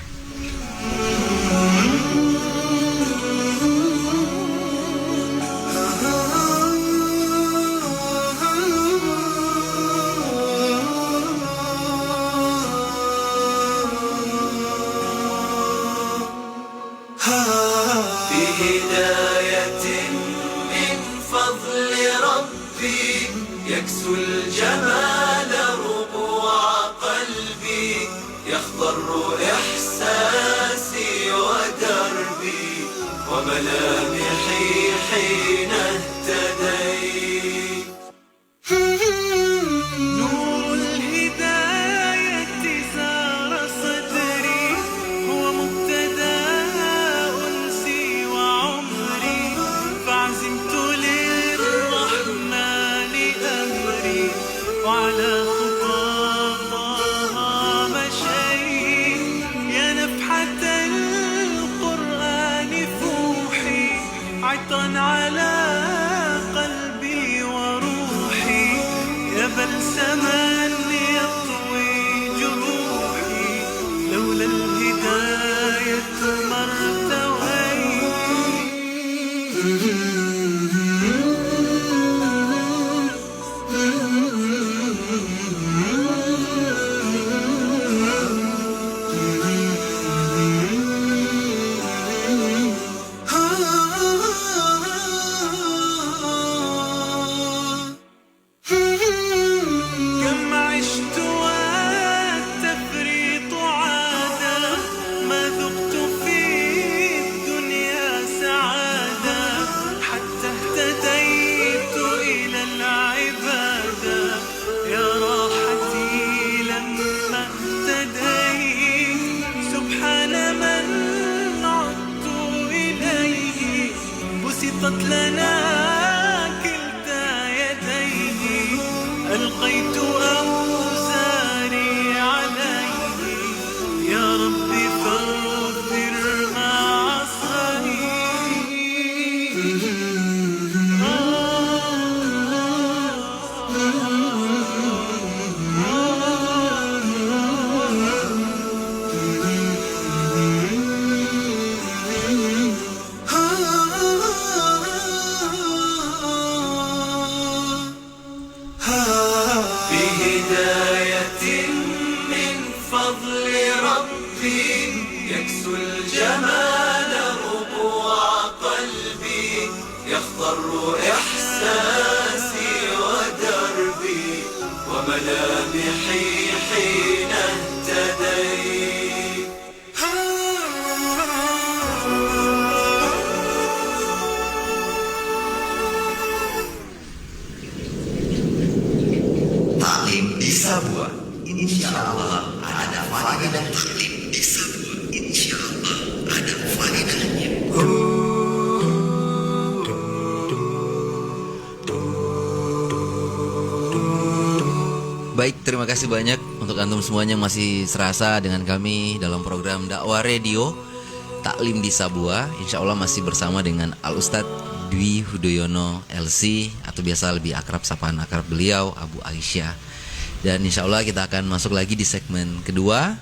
يكسو الجمال ربوع قلبي يخضر إحساسي ودربي وملامحي حين اهتديت نور الهداية زار صدري هو مبتدأ أنسي وعمري فعزمت وعلى خطاها مشيت يا نفحة ضغطا على قلبي وروحي يا بلسما يطوي جروحي لولا الهداية ما بسطت لنا كلتا يديه ألقيت أوزاري عليه يا ربي فاغفر معصري بهداية من فضل ربي يكسو الجمال ربوع قلبي يخضر إحساسي ودربي وملامحي حين اهتديت Taklim di Sabua, insya Allah ada faedah. Taklim di Sabua, insya Allah ada faedahnya. Baik, terima kasih banyak untuk antum semuanya yang masih serasa dengan kami dalam program dakwah radio Taklim di Sabua. Insya Allah masih bersama dengan Al Ustadz Dwi Hudoyono LC, atau biasa lebih akrab sapaan akrab beliau Abu Aisyah. Dan insya Allah kita akan masuk lagi di segmen kedua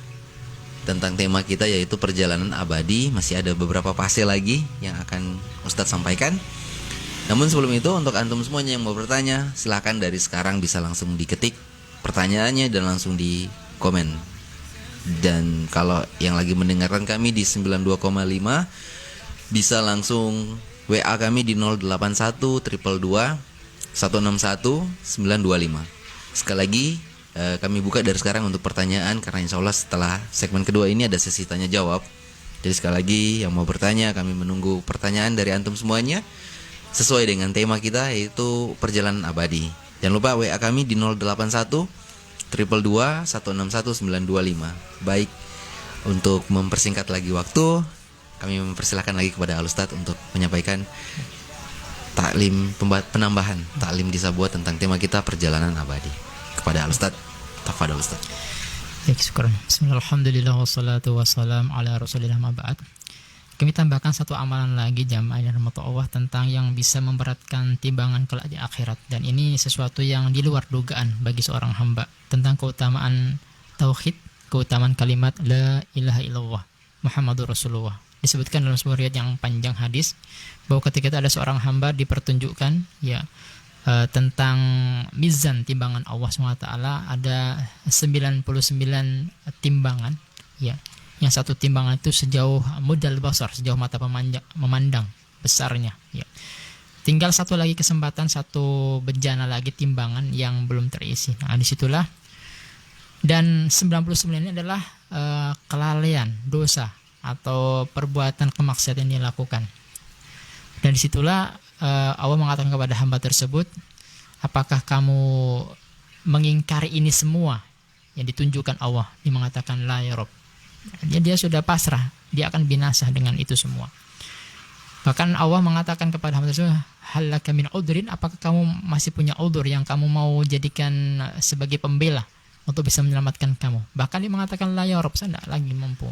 tentang tema kita, yaitu perjalanan abadi. Masih ada beberapa fase lagi yang akan Ustadz sampaikan. Namun sebelum itu, untuk antum semuanya yang mau bertanya, silahkan dari sekarang bisa langsung diketik pertanyaannya dan langsung di komen. Dan kalau yang lagi mendengarkan kami di 92,5, bisa langsung WA kami di 081 222 161 925. Sekali lagi kami buka dari sekarang untuk pertanyaan, karena insya Allah setelah segmen kedua ini ada sesi tanya jawab. Jadi sekali lagi yang mau bertanya, kami menunggu pertanyaan dari antum semuanya sesuai dengan tema kita, yaitu perjalanan abadi. Jangan lupa WA kami di 081 222 161 925. Baik, untuk mempersingkat lagi waktu, kami mempersilahkan lagi kepada Al Ustadz untuk menyampaikan taklim penambahan taklim di Sabua tentang tema kita perjalanan abadi. Kepada Al Ustadz, tafadhol Ustadz. Baik, syukur. Bismillahirrahmanirrahim. Wassalatu wassalam ala Rasulillah ma ba'd. Kami tambahkan satu amalan lagi jamaah yang rahmati Allah tentang yang bisa memberatkan timbangan kelak di akhirat, dan ini sesuatu yang di luar dugaan bagi seorang hamba, tentang keutamaan tauhid, keutamaan kalimat la ilaha illallah Muhammadur Rasulullah. Disebutkan dalam sebuah riwayat yang panjang hadis bahwa ketika itu ada seorang hamba dipertunjukkan tentang mizan timbangan Allah SWT, ada 99 timbangan, ya. Yang satu timbangan itu sejauh mudal basar, sejauh mata memandang besarnya, ya. Tinggal satu lagi kesempatan, satu bejana lagi timbangan yang belum terisi. Nah, disitulah, dan 99 ini adalah kelalaian, dosa atau perbuatan kemaksiatan yang dilakukan. Dan disitulah Allah mengatakan kepada hamba tersebut, apakah kamu mengingkari ini semua yang ditunjukkan Allah? Dia mengatakan la ya Rabb. Dia sudah pasrah, dia akan binasa dengan itu semua. Bahkan Allah mengatakan kepada hamba tersebut, hal laka min udhrin, apakah kamu masih punya udhur yang kamu mau jadikan sebagai pembela untuk bisa menyelamatkan kamu? Bahkan dia mengatakan la ya Rabb, saya tidak lagi mampu.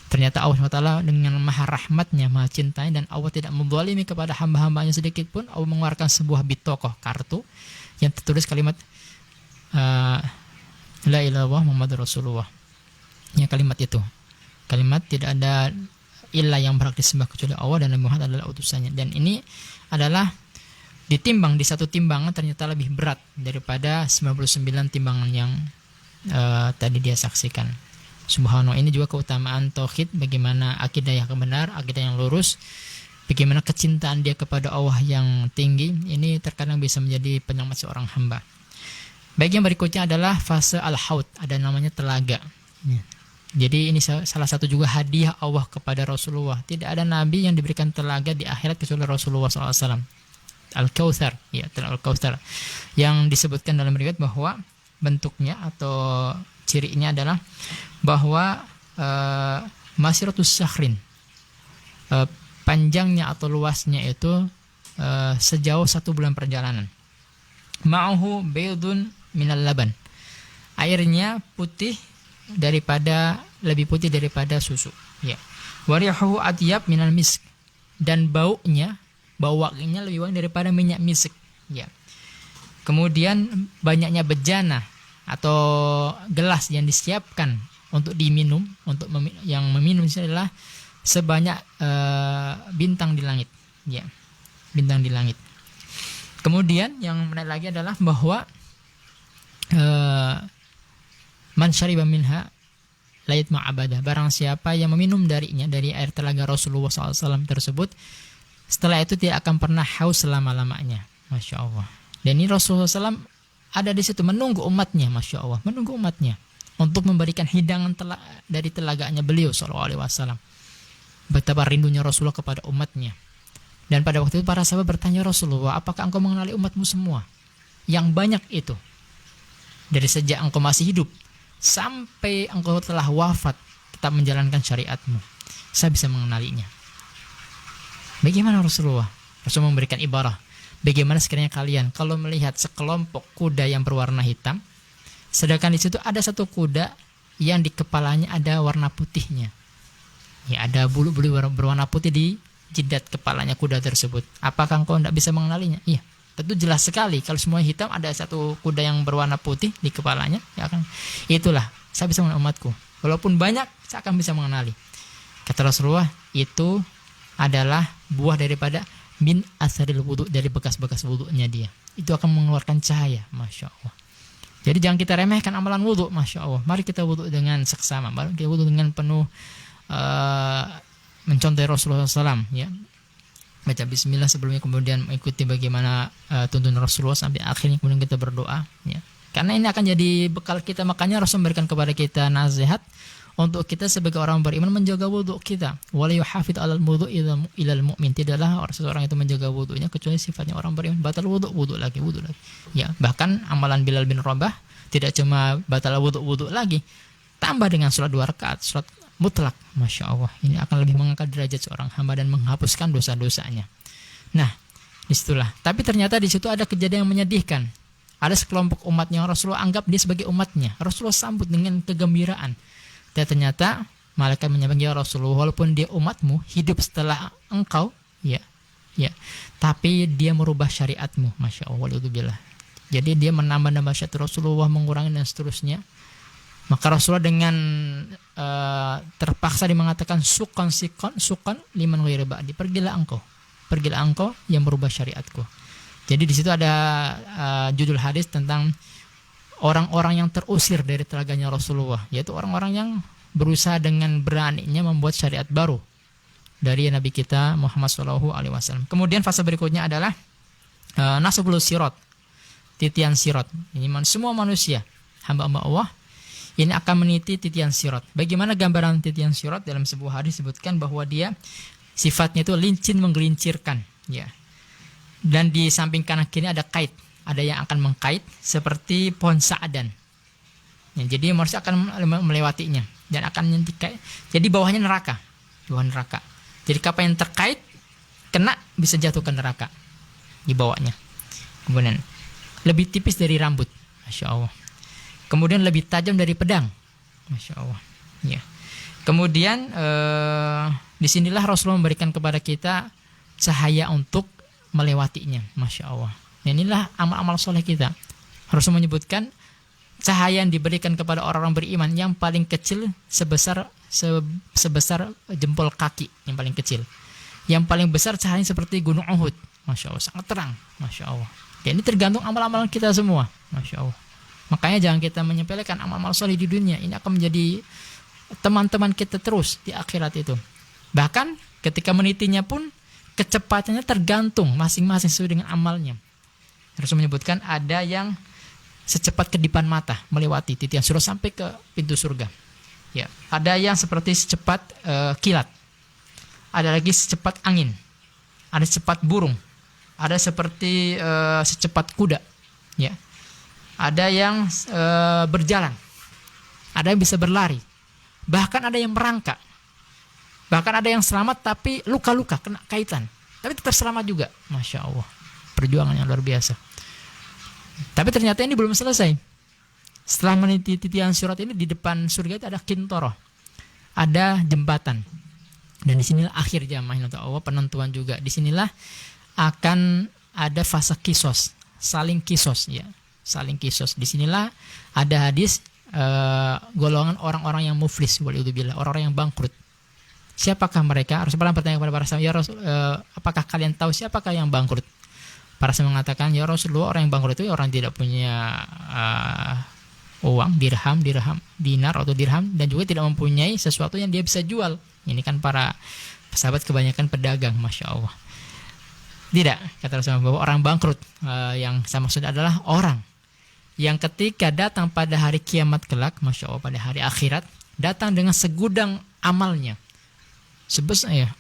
Ternyata Allah SWT dengan maha rahmatnya, maha cintanya, dan Allah tidak menzalimi kepada hamba-hambanya sedikit pun. Allah mengeluarkan sebuah bitokoh, kartu yang tertulis kalimat La ilaha illallah Muhammadur Rasulullah. Ya, kalimat itu, kalimat tidak ada ilah yang berhak disembah kecuali Allah dan Nabi Muhammad adalah utusannya. Dan ini adalah ditimbang di satu timbangan ternyata lebih berat daripada 99 timbangan yang tadi dia saksikan. Subhanallah, ini juga keutamaan tauhid, bagaimana akidah yang benar, akidah yang lurus, bagaimana kecintaan dia kepada Allah yang tinggi. Ini terkadang bisa menjadi penyelamat seorang hamba. Baik, yang berikutnya adalah fase al-haud, ada namanya telaga. Jadi ini salah satu juga hadiah Allah kepada Rasulullah. Tidak ada nabi yang diberikan telaga di akhirat kecuali Rasulullah SAW. Al-Kautsar, ya, Al-Kautsar, yang disebutkan dalam riwayat bahwa bentuknya atau cirinya adalah bahwa masiratus syahrin, panjangnya atau luasnya itu sejauh 1 bulan perjalanan. Ma'ahu baydun minal laban, airnya lebih putih daripada susu, ya. Warihuhu atyab minal misk, dan baunya lebih wangi daripada minyak misik, ya. Kemudian banyaknya bejana atau gelas yang disiapkan untuk diminum, yang meminum itu adalah sebanyak bintang di langit, ya, bintang di langit. Kemudian yang menarik lagi adalah bahwa man syariba minha la yatma abada, barang siapa yang meminum darinya, dari air telaga Rasulullah SAW tersebut, setelah itu tidak akan pernah haus selama-lamanya. Masya Allah. Dan ini Rasulullah SAW ada di situ menunggu umatnya, Masya Allah, menunggu umatnya untuk memberikan hidangan dari telaganya beliau SAW. Betapa rindunya Rasulullah kepada umatnya. Dan pada waktu itu para sahabat bertanya, Rasulullah, apakah engkau mengenali umatmu semua yang banyak itu, dari sejak engkau masih hidup sampai engkau telah wafat tetap menjalankan syariatmu? Saya bisa mengenalinya. Bagaimana Rasulullah? Rasulullah memberikan ibarah, bagaimana sekiranya kalian kalau melihat sekelompok kuda yang berwarna hitam, sedangkan di situ ada satu kuda yang di kepalanya ada warna putihnya, ya, ada bulu-bulu berwarna putih di jidat kepalanya kuda tersebut. Apakah engkau tidak bisa mengenalinya? Iya, tentu jelas sekali. Kalau semua hitam, ada satu kuda yang berwarna putih di kepalanya, ya kan? Itulah saya bisa mengenali umatku. Walaupun banyak, saya akan bisa mengenali. Kata Rasulullah, itu adalah buah daripada min asaril wudu, dari bekas-bekas wudunya dia. Itu akan mengeluarkan cahaya, Masya Allah. Jadi jangan kita remehkan amalan wudu, Masya Allah. Mari kita wudu dengan seksama, mari kita wudu dengan penuh mencontohi Rasulullah SAW, ya. Baca bismillah sebelumnya, kemudian mengikuti bagaimana tuntunan Rasulullah sampai akhirnya, kemudian kita berdoa, ya. Karena ini akan jadi bekal kita. Makanya Rasul memberikan kepada kita nasihat untuk kita sebagai orang beriman menjaga wudu kita. Wala yuhafidz 'alal wudu ilal mu'min. Tidaklah seseorang itu menjaga wudunya kecuali sifatnya orang beriman. Batal wudu lagi. Ya, bahkan amalan Bilal bin Rabah tidak cuma batal wudu lagi, tambah dengan sholat 2 rakaat, sholat mutlak. Masya Allah, ini akan lebih mengangkat derajat seorang hamba dan menghapuskan dosa-dosanya. Nah, disitulah. Tapi ternyata di situ ada kejadian yang menyedihkan. Ada sekelompok umat yang Rasulullah anggap dia sebagai umatnya. Rasulullah sambut dengan kegembiraan. Dan ternyata malaikat menyampaikan, ya Rasulullah, walaupun dia umatmu, hidup setelah engkau, ya, tapi dia merubah syariatmu. Masya Allah, waludzubillah. Jadi dia menambah-nambah syariat Rasulullah, mengurangi dan seterusnya. Maka Rasulullah dengan terpaksa dia mengatakan sukan liman ghairi ba'di, pergilah engkau yang merubah syariatku. Jadi di situ ada judul hadis tentang orang-orang yang terusir dari telaganya Rasulullah, yaitu orang-orang yang berusaha dengan beraninya membuat syariat baru dari Nabi kita Muhammad SAW. Kemudian fase berikutnya adalah nasbul sirat, titian sirat. Ini semua manusia, hamba-hamba Allah, ini akan meniti titian sirat. Bagaimana gambaran titian sirat? Dalam sebuah hadis disebutkan bahwa dia sifatnya itu licin, menggelincirkan, ya. Dan di samping kanan kiri ada kait, ada yang akan mengkait seperti pohon sa'adan. Ya, jadi manusia akan melewatinya dan akan menyentikkan. Jadi bawahnya neraka, bawah neraka. Jadi kapal yang terkait kena bisa jatuh ke neraka di bawahnya. Kemudian lebih tipis dari rambut, Masya Allah. Kemudian lebih tajam dari pedang, Masya Allah. Ya. Kemudian disinilah Rasulullah memberikan kepada kita cahaya untuk melewatinya, masya Allah. Inilah amal-amal soleh kita. Rasul menyebutkan cahaya yang diberikan kepada orang-orang beriman yang paling kecil sebesar jempol kaki, yang paling kecil. Yang paling besar cahayanya seperti gunung Uhud, masya Allah, sangat terang, masya Allah. Ya, ini tergantung amal-amal kita semua, masya Allah. Makanya jangan kita menyepelekan amal-amal soleh di dunia. Ini akan menjadi teman-teman kita terus di akhirat itu. Bahkan ketika menitinya pun kecepatannya tergantung masing-masing sesuai dengan amalnya. Rasul menyebutkan ada yang secepat kedipan mata melewati titian surga sampai ke pintu surga. Ya, ada yang seperti secepat kilat. Ada lagi secepat angin. Ada secepat burung. Ada seperti secepat kuda. Ya. Ada yang berjalan. Ada yang bisa berlari. Bahkan ada yang merangkak. Bahkan ada yang selamat tapi luka-luka, kena kaitan. Tapi tetap selamat juga. Masya Allah. Perjuangan yang luar biasa. Tapi ternyata ini belum selesai. Setelah meniti titian surat ini, di depan surga itu ada kintoroh. Ada jembatan. Dan disinilah akhir jamaah Allah, penentuan juga. Disinilah akan ada fase kisos. Saling kisos. Ya. Saling kisos. Disinilah ada hadis golongan orang-orang yang muflis. Waliyudzubillah. Orang-orang yang bangkrut. Siapakah mereka? Rasulullah bertanya kepada para sahabat, ya Rasul, apakah kalian tahu siapakah yang bangkrut? Para sahabat mengatakan, ya Rasulullah, orang yang bangkrut itu orang tidak punya uang, dirham, dinar atau dirham, dan juga tidak mempunyai sesuatu yang dia bisa jual. Ini kan para sahabat kebanyakan pedagang, masya Allah. Tidak, kata Rasulullah, bahwa orang bangkrut yang saya maksud adalah orang yang ketika datang pada hari kiamat kelak, masya Allah, pada hari akhirat, datang dengan segudang amalnya. Sebesar ya,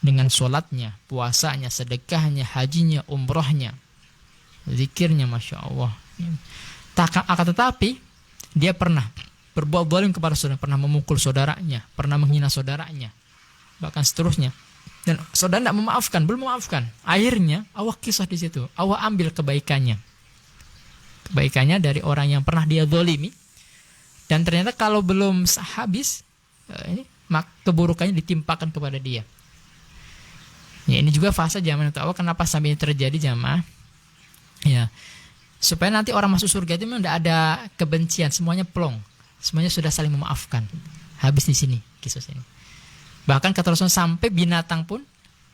dengan sholatnya, puasanya, sedekahnya, hajinya, umrohnya, zikirnya, masya Allah. Akan tetapi dia pernah berbuat zalim kepada saudara, pernah memukul saudaranya, pernah menghina saudaranya, bahkan seterusnya. Dan saudara tidak memaafkan, belum memaafkan. Akhirnya Allah kisah di situ, Allah ambil kebaikannya dari orang yang pernah dia zalimi. Dan ternyata kalau belum habis, keburukannya ditimpakan kepada dia. Ya, ini juga fase zaman Allah. Kenapa sampai ini terjadi jamaah? Ya, supaya nanti orang masuk surga itu memang tidak ada kebencian, semuanya plong, semuanya sudah saling memaafkan. Habis di sini kisos ini. Bahkan kata Rasulullah, sampai binatang pun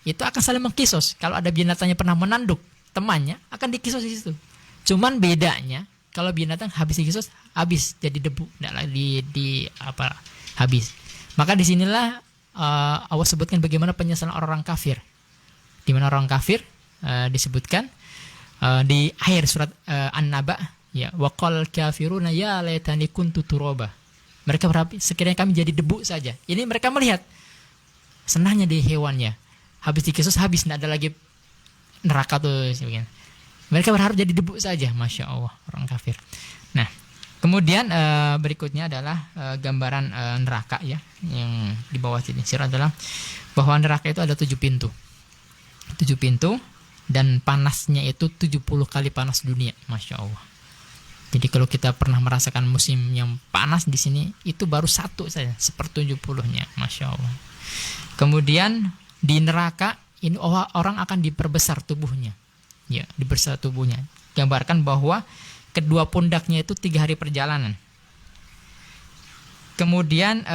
itu akan saling mengkisos. Kalau ada binatangnya pernah menanduk temannya, akan dikisos di situ. Cuman bedanya kalau binatang habis dikisos, habis jadi debu, tidak lagi habis. Maka disinilah Allah sebutkan bagaimana penyesalan orang kafir. Di mana orang kafir disebutkan di akhir surat An-Naba, ya, waqal kafiruna ya laitani kuntu turaba. Mereka berharap sekiranya kami jadi debu saja. Ini mereka melihat senangnya di hewannya. Habis dikisos habis, tidak ada lagi neraka tuh. Mereka berharap jadi debu saja, masya Allah, orang kafir. Nah, kemudian berikutnya adalah gambaran neraka, ya, yang di bawah sini adalah bahwa neraka itu ada 7 pintu. 7 pintu, dan panasnya itu 70 kali panas dunia, masya Allah. Jadi kalau kita pernah merasakan musim yang panas di sini, itu baru satu saja, 1/70-nya, masya Allah. Kemudian di neraka ini orang akan diperbesar tubuhnya, ya, diperbesar tubuhnya. Gambarkan bahwa kedua pundaknya itu 3 hari perjalanan. Kemudian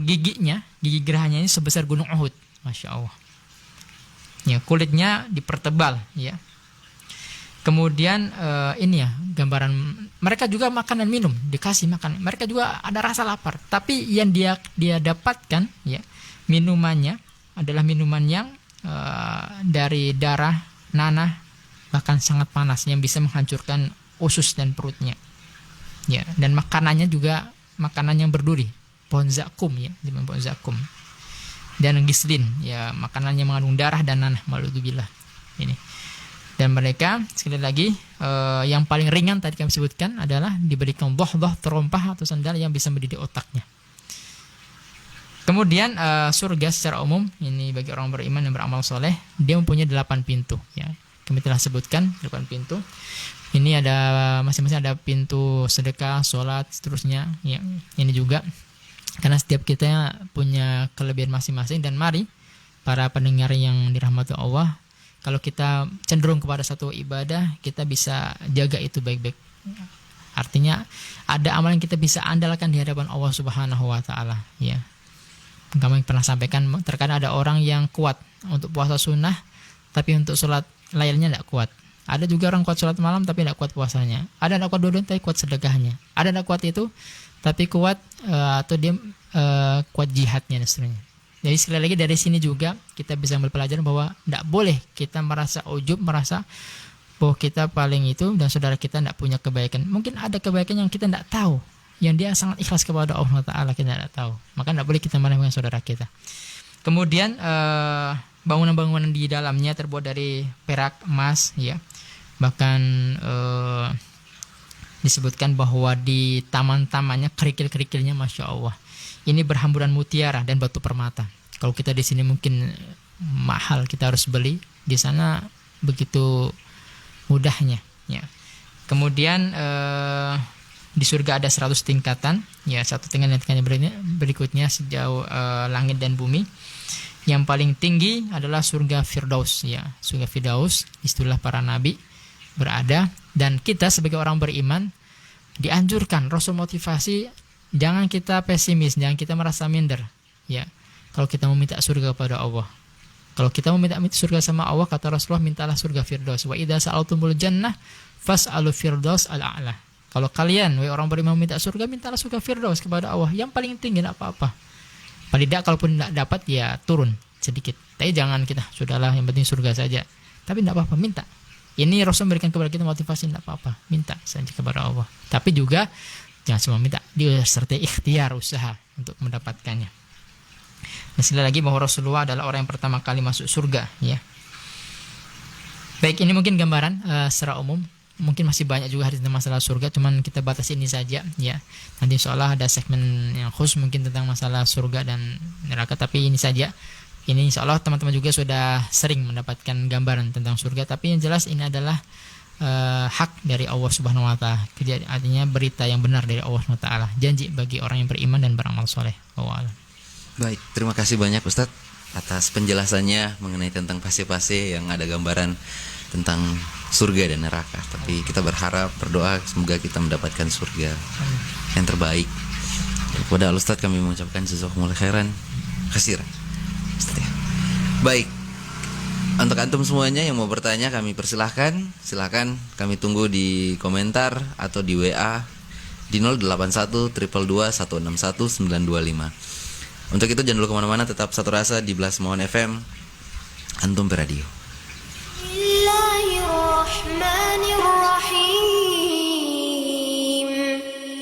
gigi gerahanya ini sebesar gunung Uhud, masya Allah. Ya, kulitnya dipertebal, ya. Kemudian ini ya gambaran, mereka juga makan dan minum, dikasih makan. Mereka juga ada rasa lapar, tapi yang dia dapatkan, ya, minumannya adalah minuman yang dari darah, nanah, bahkan sangat panas yang bisa menghancurkan usus dan perutnya. Ya, dan makanannya juga makanan yang berduri, pohon zakum, ya, pohon zakum. Dan gislin, ya, makanannya mengandung darah dan nanah, waliyudzubillah. Ini. Dan mereka sekali lagi yang paling ringan tadi kami sebutkan adalah diberikan dhah terompah atau sandal yang bisa mendidik otaknya. Kemudian surga secara umum ini bagi orang beriman yang beramal soleh, dia mempunyai 8 pintu, ya. Kami telah sebutkan 8 pintu. Ini ada masing-masing ada pintu sedekah, sholat, seterusnya, ya. Ini juga Karena setiap kita punya kelebihan masing-masing, dan mari para pendengar yang dirahmati Allah, kalau kita cenderung kepada satu ibadah, kita bisa jaga itu baik-baik. Artinya ada amalan yang kita bisa andalkan di hadapan Allah Subhanahu wa taala, ya. Kami pernah sampaikan, terkadang ada orang yang kuat untuk puasa sunnah tapi untuk sholat lailnya tidak kuat. Ada juga orang kuat sholat malam tapi tidak kuat puasanya. Ada tidak kuat dua-duanya tapi kuat sedekahnya. Ada tidak kuat itu tapi kuat atau dia kuat jihadnya dan seterusnya. Jadi sekali lagi dari sini juga kita bisa ambil pelajaran bahwa tidak boleh kita merasa ujub, merasa bahwa kita paling itu dan saudara kita tidak punya kebaikan. Mungkin ada kebaikan yang kita tidak tahu, yang dia sangat ikhlas kepada Allah Ta'ala, kita tidak tahu. Maka tidak boleh kita meremehkan saudara kita. Kemudian bangunan-bangunan di dalamnya terbuat dari perak, emas, ya. Bahkan disebutkan bahwa di taman-tamannya kerikil-kerikilnya Masya Allah ini berhamburan mutiara dan batu permata. Kalau kita di sini mungkin mahal, kita harus beli. Di sana begitu mudahnya, ya. Kemudian di surga ada 100 tingkatan, ya, satu tingkatan berikutnya sejauh langit dan bumi. Yang paling tinggi adalah surga Firdaus, ya. Surga Firdaus, istilah para nabi berada, dan kita sebagai orang beriman dianjurkan, Rasul motivasi, jangan kita pesimis, jangan kita merasa minder, ya. Kalau kita mau minta surga kepada Allah, kalau kita mau minta surga sama Allah, kata Rasulullah, mintalah surga Firdaus. Wa idza sa'altumul jannah fas'alu Firdaus al-a'la. Kalau kalian, wahai orang beriman, minta surga, mintalah surga Firdaus kepada Allah, yang paling tinggi, tidak apa-apa. Paling tidak, kalaupun tidak dapat, ya turun sedikit. Tapi jangan kita, sudahlah yang penting surga saja. Tapi tidak apa-apa, minta. Ini Rasul memberikan kepada kita motivasi, tidak apa-apa, minta saja kepada Allah. Tapi juga jangan cuma minta, disertai ikhtiar, usaha untuk mendapatkannya. Dan sekali lagi bahwa Rasulullah adalah orang yang pertama kali masuk surga, ya. Baik, ini mungkin gambaran secara umum. Mungkin masih banyak juga hadis tentang masalah surga, cuman kita batasi ini saja, ya. Nanti insyaallah ada segmen yang khusus mungkin tentang masalah surga dan neraka, tapi ini saja. Ini insyaallah teman-teman juga sudah sering mendapatkan gambaran tentang surga, tapi yang jelas ini adalah hak dari Allah Subhanahu wa taala. Artinya berita yang benar dari Allah Subhanahu wa taala, janji bagi orang yang beriman dan beramal soleh. Wallahu a'lam. Baik, terima kasih banyak Ustadz atas penjelasannya mengenai tentang pase-pase yang ada gambaran tentang surga dan neraka. Tapi kita berharap, berdoa semoga kita mendapatkan surga yang terbaik. Dan kepada Ustadz kami mengucapkan jazakumullah khairan katsiran. Ustadz, ya. Baik, untuk antum semuanya yang mau bertanya kami persilahkan. Silakan kami tunggu di komentar atau di WA di 081 222 161 925. Untuk itu jangan dulu kemana-mana, tetap satu rasa di Blasmon FM Antum Beradio. Bismillahirrahmanirrahim.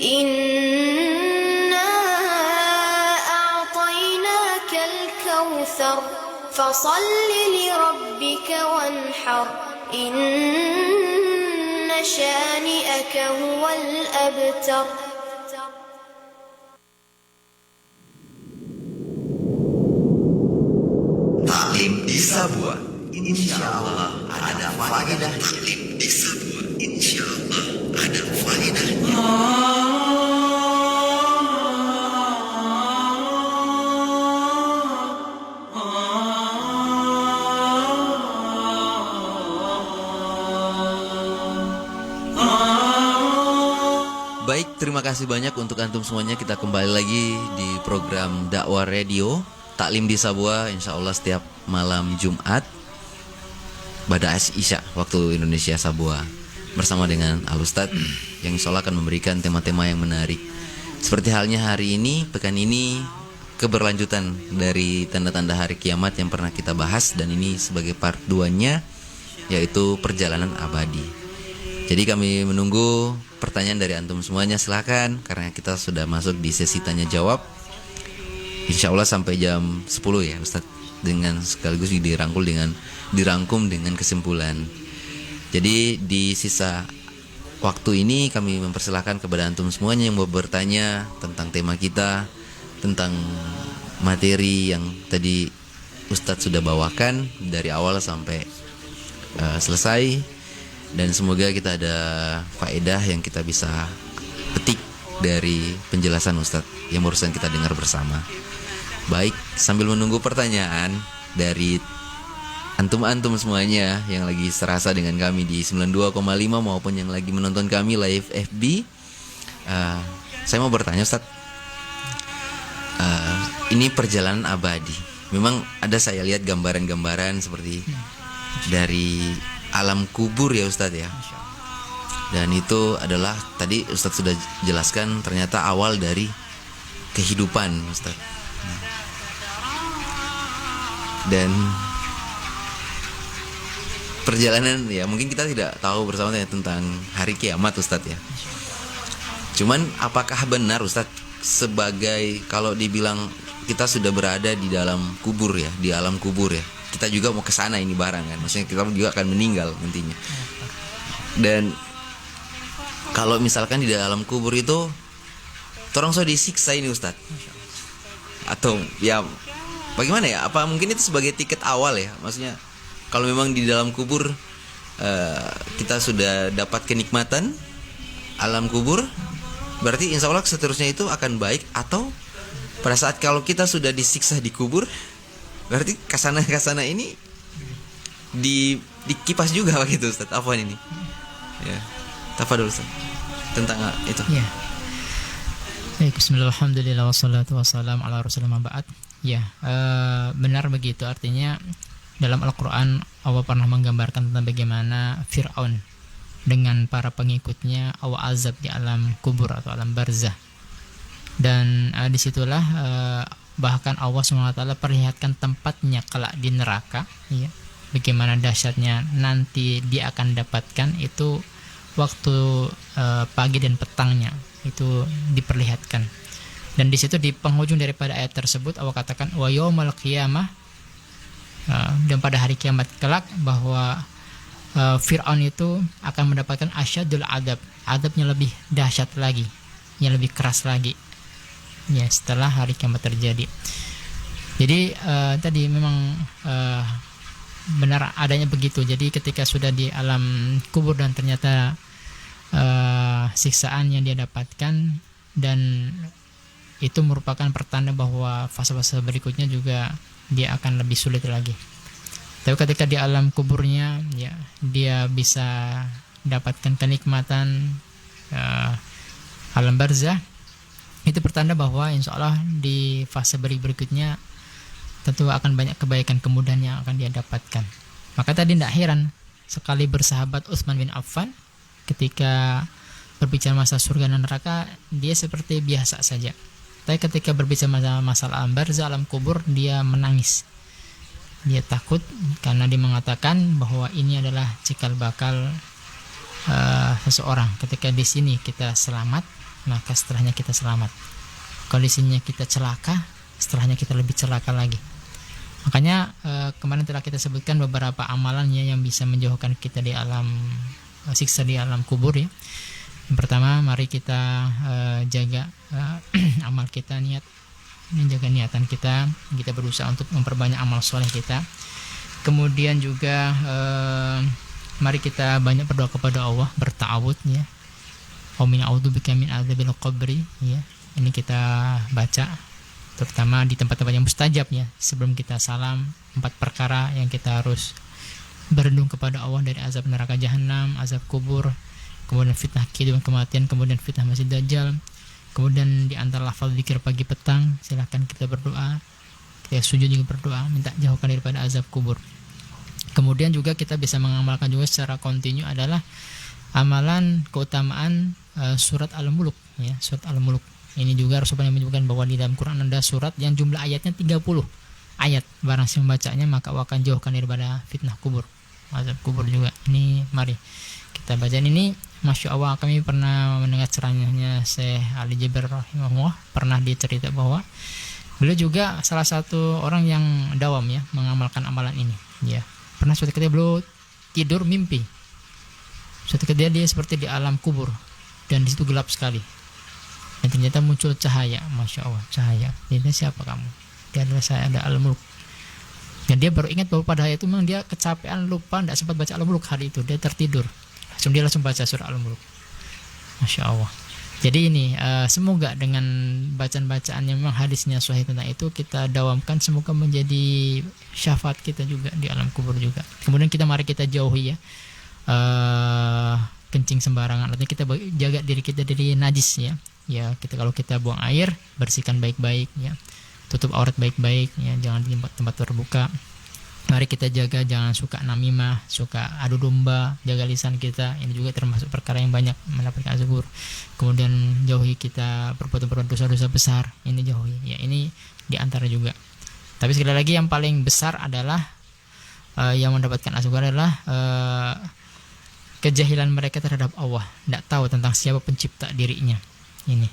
Inna a'tainakal kautsar fasalli li rabbika wanhar. Inna shani'aka huwal abtar. Taklim di Sabua, insya Allah ada faedah. Taklim di Sabua, insya Allah ada faedahnya. Baik, terima kasih banyak untuk antum semuanya. Kita kembali lagi di program Dakwah Radio Taklim di Sabua, insya Allah setiap malam Jumat Ba'da Isya waktu Indonesia Sabua, bersama dengan Al-Ustadz yang insya Allah akan memberikan tema-tema yang menarik. Seperti halnya hari ini, pekan ini, keberlanjutan dari tanda-tanda hari kiamat yang pernah kita bahas, dan ini sebagai part 2-nya, yaitu perjalanan abadi. Jadi kami menunggu pertanyaan dari antum semuanya, silakan, karena kita sudah masuk di sesi tanya jawab. Insya Allah sampai jam 10 ya Ustadz, dengan sekaligus dirangkum dengan kesimpulan. Jadi di sisa waktu ini kami mempersilahkan kepada antum semuanya yang mau bertanya tentang tema kita, tentang materi yang tadi Ustadz sudah bawakan dari awal sampai selesai. Dan semoga kita ada faedah yang kita bisa petik dari penjelasan Ustadz yang barusan kita dengar bersama. Baik, sambil menunggu pertanyaan dari antum-antum semuanya yang lagi serasa dengan kami di 92,5 maupun yang lagi menonton kami live FB, saya mau bertanya Ustadz, ini perjalanan abadi. Memang ada saya lihat gambaran-gambaran seperti dari alam kubur ya Ustadz ya. Dan itu adalah tadi Ustadz sudah jelaskan ternyata awal dari kehidupan Ustadz. Dan perjalanan ya mungkin kita tidak tahu bersama tentang hari kiamat Ustadz ya. Cuman apakah benar Ustadz sebagai kalau dibilang kita sudah berada di dalam kubur ya, di alam kubur ya. Kita juga mau ke sana ini barang kan. Maksudnya kita juga akan meninggal nantinya. Dan kalau misalkan di dalam kubur itu orang sudah disiksa ini Ustadz. Atau ya bagaimana ya? Apa mungkin itu sebagai tiket awal ya? Maksudnya kalau memang di dalam kubur kita sudah dapat kenikmatan alam kubur, berarti insya Allah seterusnya itu akan baik. Atau pada saat kalau kita sudah disiksa di kubur, berarti kasana ini dikipas juga begitu Ustaz. Apa ini? Ya, tafadhol Ustaz tentang itu. Ya. Baik, bismillah, alhamdulillah, wassalatu wassalamu ala rasulillah ba'd. Ya, benar begitu. Artinya dalam Al-Quran Allah pernah menggambarkan tentang bagaimana Fir'aun dengan para pengikutnya Allah azab di alam kubur atau alam barzah. Dan disitulah bahkan Allah SWT perlihatkan tempatnya kelak di neraka ya. Bagaimana dahsyatnya nanti dia akan dapatkan itu waktu pagi dan petangnya itu diperlihatkan. Dan di situ di penghujung daripada ayat tersebut Allah katakan wa yaumal qiyamah, dan pada hari kiamat kelak bahwa Fir'aun itu akan mendapatkan asyadul adab, adabnya lebih dahsyat lagi, yang lebih keras lagi ya setelah hari kiamat terjadi. Jadi tadi memang benar adanya begitu. Jadi ketika sudah di alam kubur dan ternyata siksaan yang dia dapatkan, dan itu merupakan pertanda bahwa fase-fase berikutnya juga dia akan lebih sulit lagi. Tapi ketika di alam kuburnya ya dia bisa dapatkan kenikmatan alam barzah, itu pertanda bahwa insya Allah di fase berikutnya tentu akan banyak kebaikan kemudahan yang akan dia dapatkan. Maka tadi tidak heran sekali bersahabat Utsman bin Affan ketika berbicara masalah surga dan neraka dia seperti biasa saja. Tapi ketika berbicara masalah alam barzah, alam kubur, dia menangis. Dia takut karena dia mengatakan bahwa ini adalah cikal bakal seseorang. Ketika di sini kita selamat, maka setelahnya kita selamat. Kalau di sini kita celaka, setelahnya kita lebih celaka lagi. Makanya kemarin telah kita sebutkan beberapa amalannya yang bisa menjauhkan kita di alam siksa di alam kubur ya. Yang pertama, mari kita jaga amal kita, menjaga niatan kita berusaha untuk memperbanyak amal soleh kita. Kemudian juga mari kita banyak berdoa kepada Allah, berta'awud ya. Amin a'udzubika min adzabil qabri ya. Ini kita baca terutama di tempat-tempat yang mustajab ya. Sebelum kita salam, 4 perkara yang kita harus berlindung kepada Allah dari azab neraka jahanam, azab kubur, kemudian fitnah kehidupan kematian, kemudian fitnah masih dajjal. Kemudian di antara lafaz zikir pagi petang, silahkan kita berdoa, kita sujud juga berdoa, minta jauhkan daripada azab kubur. Kemudian juga kita bisa mengamalkan juga secara kontinu adalah amalan keutamaan surat Al-Mulk ya, surat Al-Mulk. Ini juga Rasulullah menyebutkan bahwa di dalam Quran ada surat yang jumlah ayatnya 30 ayat. Barang siapa membacanya maka akan jauhkan daripada fitnah kubur, azab kubur juga. Ini mari kita baca ini. Masya Allah, kami pernah mendengar ceramahnya Syekh Ali Jabir rahimahullah, pernah dicerita bahwa beliau juga salah satu orang yang dawam ya mengamalkan amalan ini ya. Pernah suatu ketika beliau tidur mimpi, suatu ketika dia seperti di alam kubur dan di situ gelap sekali, dan ternyata muncul cahaya. Masya Allah, cahaya. Dia, siapa kamu? Dia adalah saya, ada Al-Mulk. Dan dia baru ingat bahwa pada hari itu memang dia kecapean, lupa, tidak sempat baca Al-Mulk hari itu. Dia tertidur. Dia langsung baca surah Al-Mulk. Masya Allah. Jadi ini semoga dengan bacaan-bacaan yang memang hadisnya sahih tentang itu kita dawamkan, semoga menjadi syafaat kita juga di alam kubur juga. Kemudian mari kita jauhi ya kencing sembarangan, artinya kita jaga diri kita dari najis ya. Ya, kalau kita buang air, bersihkan baik-baik ya. Tutup aurat baik-baik ya, jangan di tempat terbuka. Mari kita jaga, jangan suka namimah, suka adu domba, jaga lisan kita. Ini juga termasuk perkara yang banyak mendapatkan azab kubur. Kemudian jauhi kita perbuatan dosa-dosa besar, ini jauhi. Ya, ini diantara juga. Tapi sekali lagi yang paling besar adalah yang mendapatkan azab kubur adalah kejahilan mereka terhadap Allah, tidak tahu tentang siapa pencipta dirinya. Ini.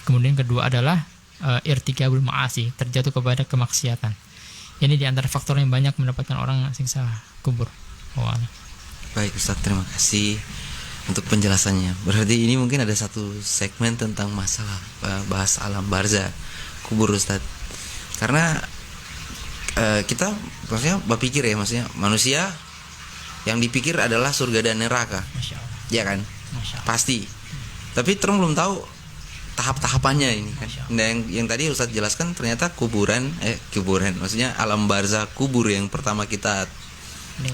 Kemudian kedua adalah irtikabul ma'asi, terjatuh kepada kemaksiatan. Ini di antara faktor yang banyak mendapatkan orang siksa kubur. Baik Ustaz, terima kasih untuk penjelasannya. Berarti ini mungkin ada satu segmen tentang masalah bahas alam barzah kubur Ustaz. Karena kita maksudnya berpikir ya, maksudnya manusia yang dipikir adalah surga dan neraka. Masya Allah. Ya kan? Masya Allah. Pasti. Tapi terus belum tahu tahap-tahapannya ini kan. Nah, yang tadi Ustadz jelaskan ternyata kuburan maksudnya alam barzah kubur yang pertama kita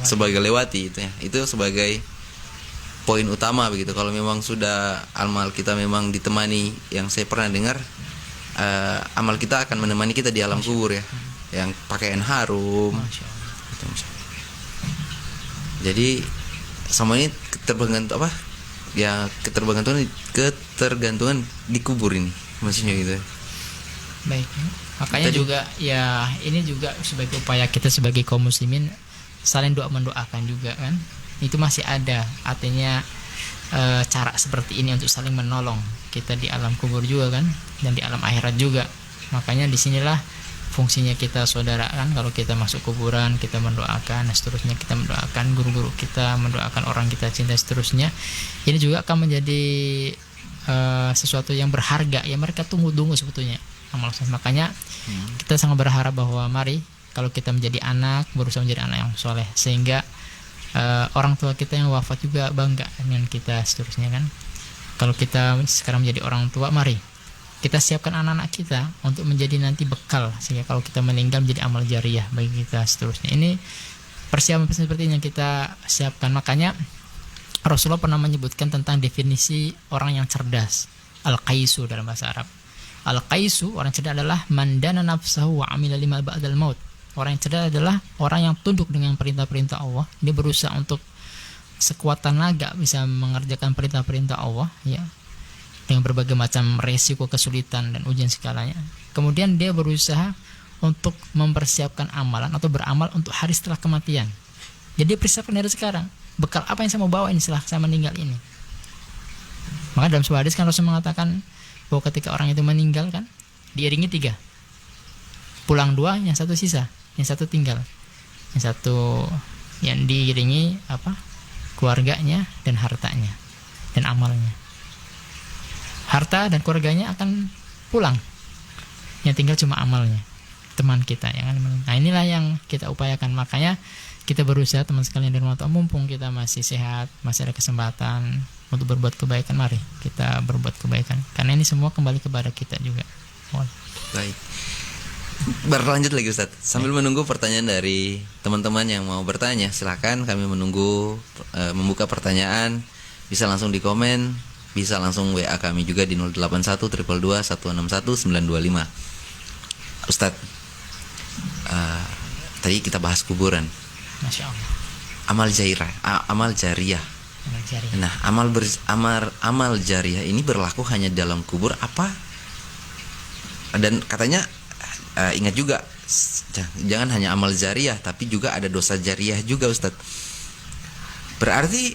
sebagai lewati itu ya. Itu sebagai poin utama begitu. Kalau memang sudah amal kita memang ditemani, yang saya pernah dengar amal kita akan menemani kita di alam kubur ya. Yang pakaian harum. Jadi sama ini tergantung apa? Ya ketergantungan di kubur ini maksudnya gitu. Baik, makanya tadi, juga ya ini juga sebagai upaya kita sebagai kaum muslimin saling mendoakan juga kan. Itu masih ada artinya cara seperti ini untuk saling menolong kita di alam kubur juga kan, dan di alam akhirat juga. Makanya disinilah fungsinya kita saudara kan. Kalau kita masuk kuburan kita mendoakan, seterusnya kita mendoakan guru-guru kita, mendoakan orang kita cinta, seterusnya. Ini juga akan menjadi sesuatu yang berharga yang mereka tunggu-tunggu sebetulnya amal soleh. Makanya kita sangat berharap bahwa mari kalau kita menjadi anak, berusaha menjadi anak yang soleh, sehingga orang tua kita yang wafat juga bangga dengan kita, seterusnya kan. Kalau kita sekarang menjadi orang tua, mari kita siapkan anak-anak kita untuk menjadi nanti bekal, sehingga kalau kita meninggal menjadi amal jariah bagi kita, seterusnya. Ini persiapan seperti ini yang kita siapkan. Makanya Rasulullah pernah menyebutkan tentang definisi orang yang cerdas, al-qaisu dalam bahasa Arab. Al-qaisu, orang cerdas adalah mandana nafsahu wa amila lima ba'dal maut. Orang yang cerdas adalah orang yang tunduk dengan perintah-perintah Allah. Dia berusaha untuk sekuat tenaga bisa mengerjakan perintah-perintah Allah ya, dengan berbagai macam resiko, kesulitan dan ujian segalanya. Kemudian dia berusaha untuk mempersiapkan amalan atau beramal untuk hari setelah kematian. Jadi dia persiapkan dari sekarang, bekal apa yang saya mau bawa ini setelah saya meninggal ini. Maka dalam sebuah hadis kan Rasul mengatakan bahwa ketika orang itu meninggal kan diiringi 3, pulang 2, yang 1 sisa, yang 1 tinggal, yang 1 yang diiringi apa, keluarganya dan hartanya dan amalnya. Harta dan keluarganya akan pulang, yang tinggal cuma amalnya, teman kita yang. Nah inilah yang kita upayakan. Makanya kita berusaha teman sekalian di rumah tua, mumpung kita masih sehat, masih ada kesempatan untuk berbuat kebaikan, mari kita berbuat kebaikan, karena ini semua kembali kepada kita juga. Baik, berlanjut lagi Ustaz. Sambil menunggu pertanyaan dari teman-teman yang mau bertanya, silakan kami menunggu membuka pertanyaan. Bisa langsung di komen, bisa langsung WA kami juga di 081 222 161 925. Ustaz, tadi kita bahas kuburan. Masya Allah. Amal jariah. Nah, amal jariah ini berlaku hanya dalam kubur apa? Dan katanya ingat juga, jangan hanya amal jariah, tapi juga ada dosa jariah juga Ustadz. Berarti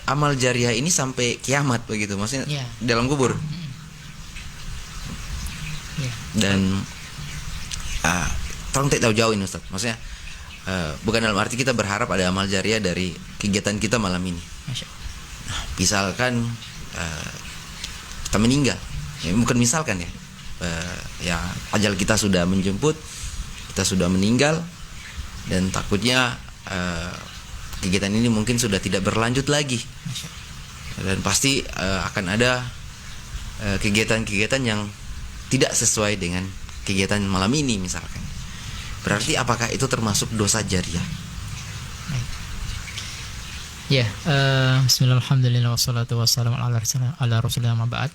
amal jariah ini sampai kiamat begitu, maksudnya dalam kubur. Dan tolong tidak jauh-jauh ini Ustadz, maksudnya bukan dalam arti kita berharap ada amal jariah dari kegiatan kita malam ini. Nah, misalkan kita meninggal, ya, bukan misalkan ya, ya ajal kita sudah menjemput, kita sudah meninggal, dan takutnya kegiatan ini mungkin sudah tidak berlanjut lagi. Dan pasti akan ada kegiatan-kegiatan yang tidak sesuai dengan kegiatan malam ini misalkan. Berarti apakah itu termasuk dosa jariah? Ya, bismillahirrahmanirrahim wassalatu wassalamu ala rasulillah ma ba'd.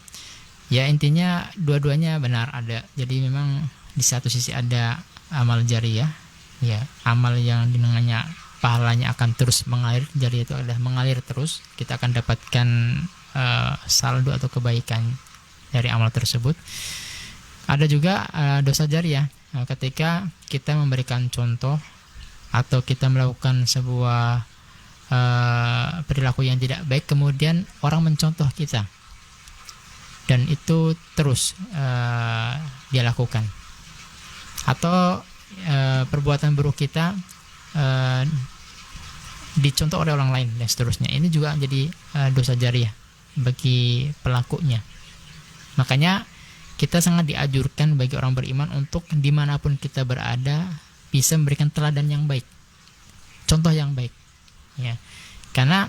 Ya, intinya dua-duanya benar ada. Jadi memang di satu sisi ada amal jariah, ya, amal yang dengannya pahalanya akan terus mengalir. Jariah itu adalah mengalir terus. Kita akan dapatkan saldo atau kebaikan dari amal tersebut. Ada juga dosa jariah, ketika kita memberikan contoh atau kita melakukan sebuah perilaku yang tidak baik, kemudian orang mencontoh kita dan itu terus dia lakukan, atau perbuatan buruk kita dicontoh oleh orang lain dan seterusnya. Ini juga jadi dosa jariah bagi pelakunya. Makanya kita sangat dianjurkan bagi orang beriman untuk dimanapun kita berada bisa memberikan teladan yang baik, contoh yang baik, ya. Karena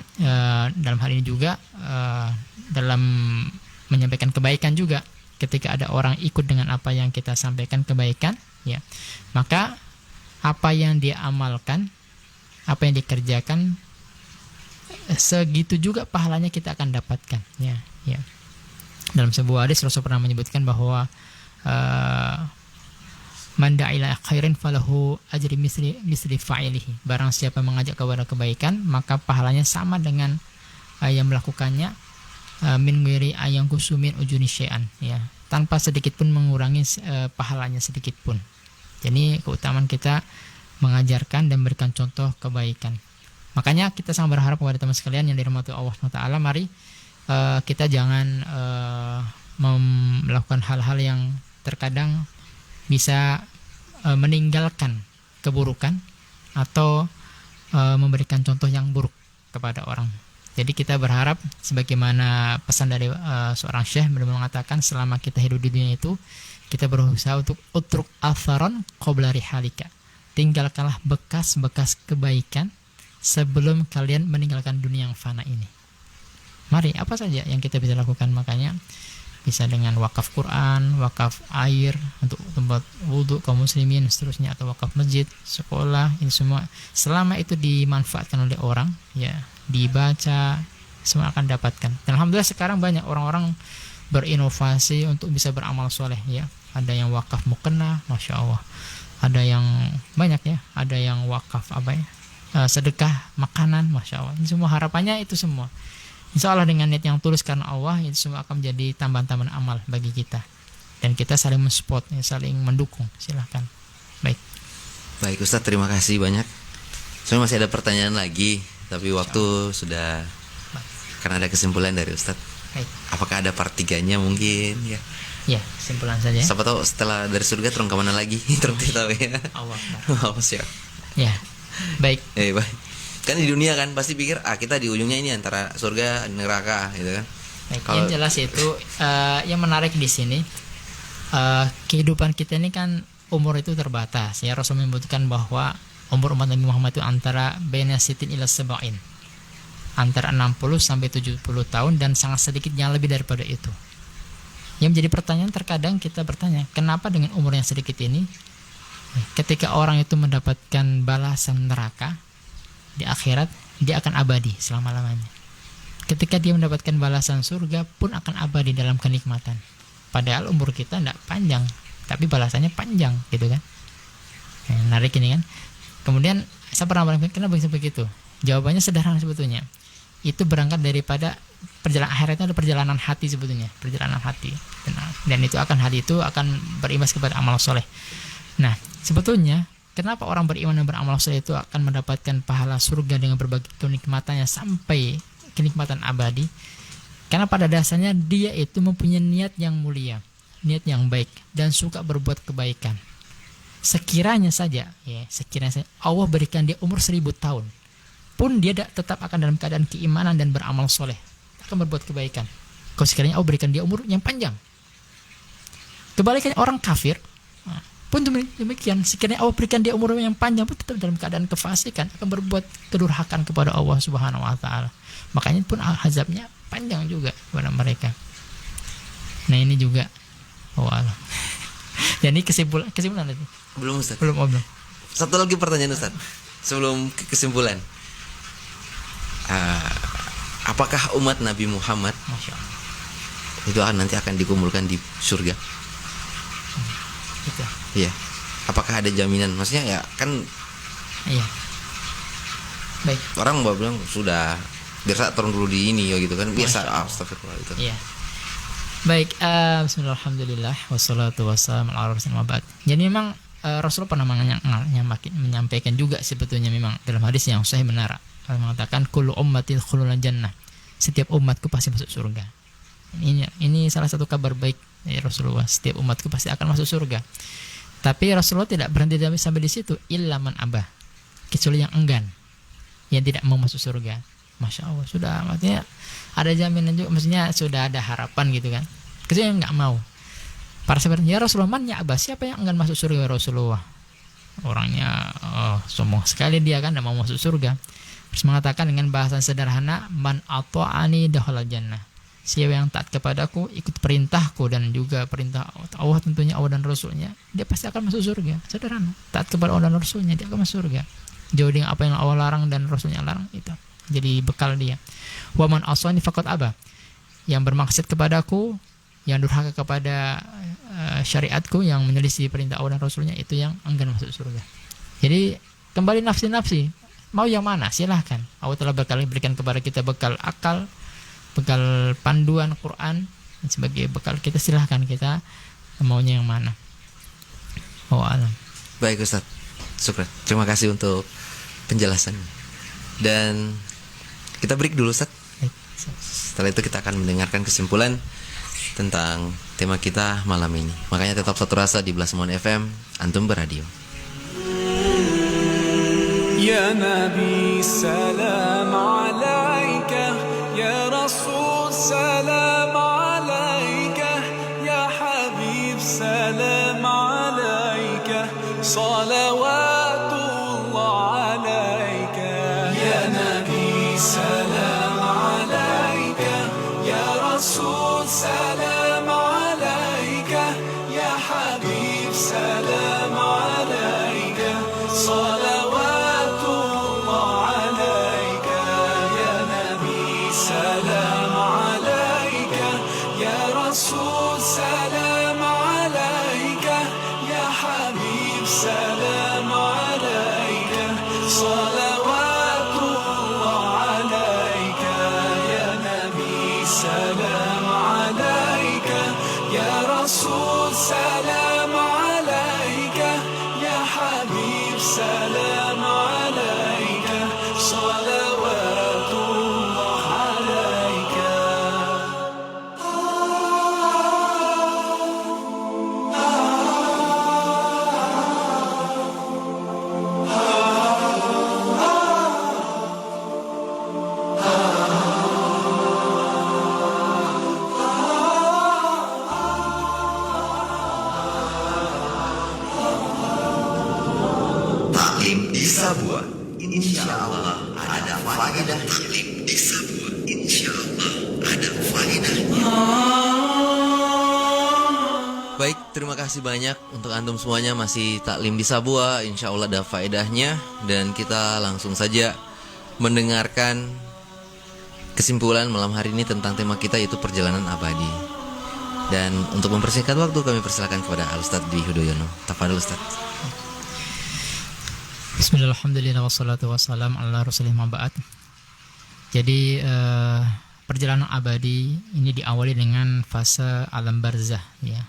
dalam hal ini juga dalam menyampaikan kebaikan juga, ketika ada orang ikut dengan apa yang kita sampaikan kebaikan, ya, maka apa yang dia amalkan, apa yang dikerjakan, segitu juga pahalanya kita akan dapatkan, ya, ya. Dalam sebuah hadis Rasul pernah menyebutkan bahwa man da'a ila khairin falahu ajri misli fa'ilihi. Barang siapa mengajak kepada kebaikan, maka pahalanya sama dengan yang melakukannya, min ghairi ayang kusumin ujuni syai'an, ya, tanpa sedikit pun mengurangi pahalanya sedikit pun. Jadi keutamaan kita mengajarkan dan berikan contoh kebaikan. Makanya kita sangat berharap kepada teman sekalian yang dirahmati Allah SWT, mari kita jangan melakukan hal-hal yang terkadang bisa meninggalkan keburukan atau memberikan contoh yang buruk kepada orang. Jadi kita berharap sebagaimana pesan dari seorang syekh mengatakan, selama kita hidup di dunia itu kita berusaha untuk utruk atharon qabla rihalika. Tinggalkanlah bekas-bekas kebaikan sebelum kalian meninggalkan dunia yang fana ini. Mari, apa saja yang kita bisa lakukan? Makanya bisa dengan wakaf Quran, wakaf air untuk tempat wudhu kaum muslimin, seterusnya, atau wakaf masjid, sekolah, ini semua selama itu dimanfaatkan oleh orang, ya, dibaca, semua akan dapatkan. Dan alhamdulillah sekarang banyak orang-orang berinovasi untuk bisa beramal soleh, ya. Ada yang wakaf mukena, masya Allah. Ada yang banyak, ya. Ada yang wakaf sedekah makanan, masya Allah. Ini semua harapannya itu semua. Insya Allah dengan niat yang tulus karena Allah, itu semua akan menjadi tambahan-tambahan amal bagi kita. Dan kita saling mensupport, saling mendukung. Silahkan. Baik Ustadz, terima kasih banyak. Saya masih ada pertanyaan lagi, tapi waktu sudah, karena ada kesimpulan dari Ustadz. Baik. Apakah ada part 3-nya mungkin? Ya. Ya, kesimpulan saja. Siapa tahu setelah dari surga turun kemana lagi? Terus tahu ya. Allah. Siap. Ya, baik. Baik. Kan di dunia kan pasti pikir kita di ujungnya ini antara surga dan neraka, gitu kan. Baik, yang jelas itu yang menarik di sini, kehidupan kita ini kan umur itu terbatas, ya. Rasul menyebutkan bahwa umur umat Nabi Muhammad itu antara baina sitin ila sab'in, antara 60 sampai 70 tahun, dan sangat sedikit yang lebih daripada itu. Yang menjadi pertanyaan, terkadang kita bertanya, kenapa dengan umur yang sedikit ini ketika orang itu mendapatkan balasan neraka di akhirat, dia akan abadi selama-lamanya. Ketika dia mendapatkan balasan surga pun akan abadi dalam kenikmatan. Padahal umur kita tidak panjang, tapi balasannya panjang, gitu kan. Menarik ini kan. Kemudian saya pernah berpikir, kenapa bisa begitu? Jawabannya sederhana sebetulnya. Itu berangkat daripada perjalanan akhirat, itu ada perjalanan hati sebetulnya, perjalanan hati. Dan itu hati itu akan berimbas kepada amal soleh. Nah, sebetulnya kenapa orang beriman dan beramal soleh itu akan mendapatkan pahala surga dengan berbagai kenikmatannya sampai kenikmatan abadi? Karena pada dasarnya dia itu mempunyai niat yang mulia, niat yang baik, dan suka berbuat kebaikan. Sekiranya saja Allah berikan dia umur 1000 tahun, pun dia tetap akan dalam keadaan keimanan dan beramal soleh, akan berbuat kebaikan. Kalau sekiranya Allah berikan dia umur yang panjang. Kebalikannya orang kafir pun demikian, sekiranya Allah berikan dia umur yang panjang pun tetap dalam keadaan kefasikan, akan berbuat kedurhakan kepada Allah Subhanahu wa taala. Makanya pun azabnya panjang juga kepada mereka. Nah ini juga alam. Jadi kesimpulan itu Belum Ustaz. belum. Satu lagi pertanyaan Ustaz sebelum ke kesimpulan. Apakah umat Nabi Muhammad Masya Allah. itu nanti akan dikumpulkan di surga? Itu. Iya. Apakah ada jaminan? Maksudnya ya kan Iya. Baik. orang mau bilang sudah biasa turun dulu di ini ya gitu kan biasa. Masya Allah. Astagfirullah itu. Iya. Baik, bismillah, alhamdulillah, wassalatu wassalamu ala rasulillah ba'd. Jadi memang Rasulullah pernah menyampaikan juga sebetulnya memang dalam hadis yang sahih benar. Mengatakan kullu ummatin khulul jannah. Setiap umatku pasti masuk surga. Ini salah satu kabar baik dari Rasulullah. Setiap umatku pasti akan masuk surga. Tapi Rasulullah tidak berhenti sampai di situ. Illa man abah. Kecuali yang enggan, yang tidak mau masuk surga. Masya Allah, sudah maksudnya ada jaminan juga, maksudnya sudah ada harapan gitu kan. Kecuali yang nggak mau. Para sahabat, ya Rasulullah, man ya abah, siapa yang enggan masuk surga Rasulullah? Orangnya sombong sekali dia kan, tidak mau masuk surga. Terus mengatakan dengan bahasa sederhana, man ata'ani dakhala jannah. Siapa yang taat kepadaku, ikut perintahku dan juga perintah Allah, tentunya Allah dan Rasulnya, dia pasti akan masuk surga. Sederhana. Taat kepada Allah dan Rasulnya, dia akan masuk surga. Jauh dengan apa yang Allah larang dan Rasulnya larang, itu jadi bekal dia. Wa man asani faqad aba. Yang bermaksud kepadaku, yang durhaka kepada syariatku, yang menyelisih perintah Allah dan Rasulnya, itu yang enggan masuk surga. Jadi kembali nafsi-nafsi, mau yang mana silahkan. Allah telah berikan kepada kita bekal akal, bekal panduan Quran sebagai bekal kita, silahkan kita maunya yang mana. Alam. Baik Ustaz, syukran. Terima kasih untuk penjelasannya. Dan kita break dulu Ustaz. Setelah itu kita akan mendengarkan kesimpulan tentang tema kita malam ini. Makanya tetap satu rasa di Blasmon FM, Antum Beradio. Ya Nabi salam alaika, ya Rasul salam alaika, ya Habib salam alaika, salawatullah alaika. Ya Nabi salam alaika, ya Rasul salam alaika, ya Habib salam alaika, salawatullah alaika. Ya Nabi salam alaika, ya Rasul salam alaika, ya Habib salam alaika, salawatullah alaika. Ya Nabi salam alaika, ya Rasul salam alaika, ya Habib salam alaika, salawatullah alaika. Taklim di Sabua, insya Allah ada faedah. Taklim di Sabua, insya Allah ada faedahnya. Baik, terima kasih banyak untuk antum semuanya masih taklim di Sabua. Insya Allah ada faedahnya. Dan kita langsung saja mendengarkan kesimpulan malam hari ini tentang tema kita, yaitu perjalanan abadi. Dan untuk mempersingkat waktu, kami persilakan kepada Al-Ustadz Dwi Hudoyono. Tafadhol Ustadz. Bismillah, alhamdulillah, wassalatu wassalam ala rasulillah ma'ba'at. Jadi perjalanan abadi ini diawali dengan fase alam barzah, ya,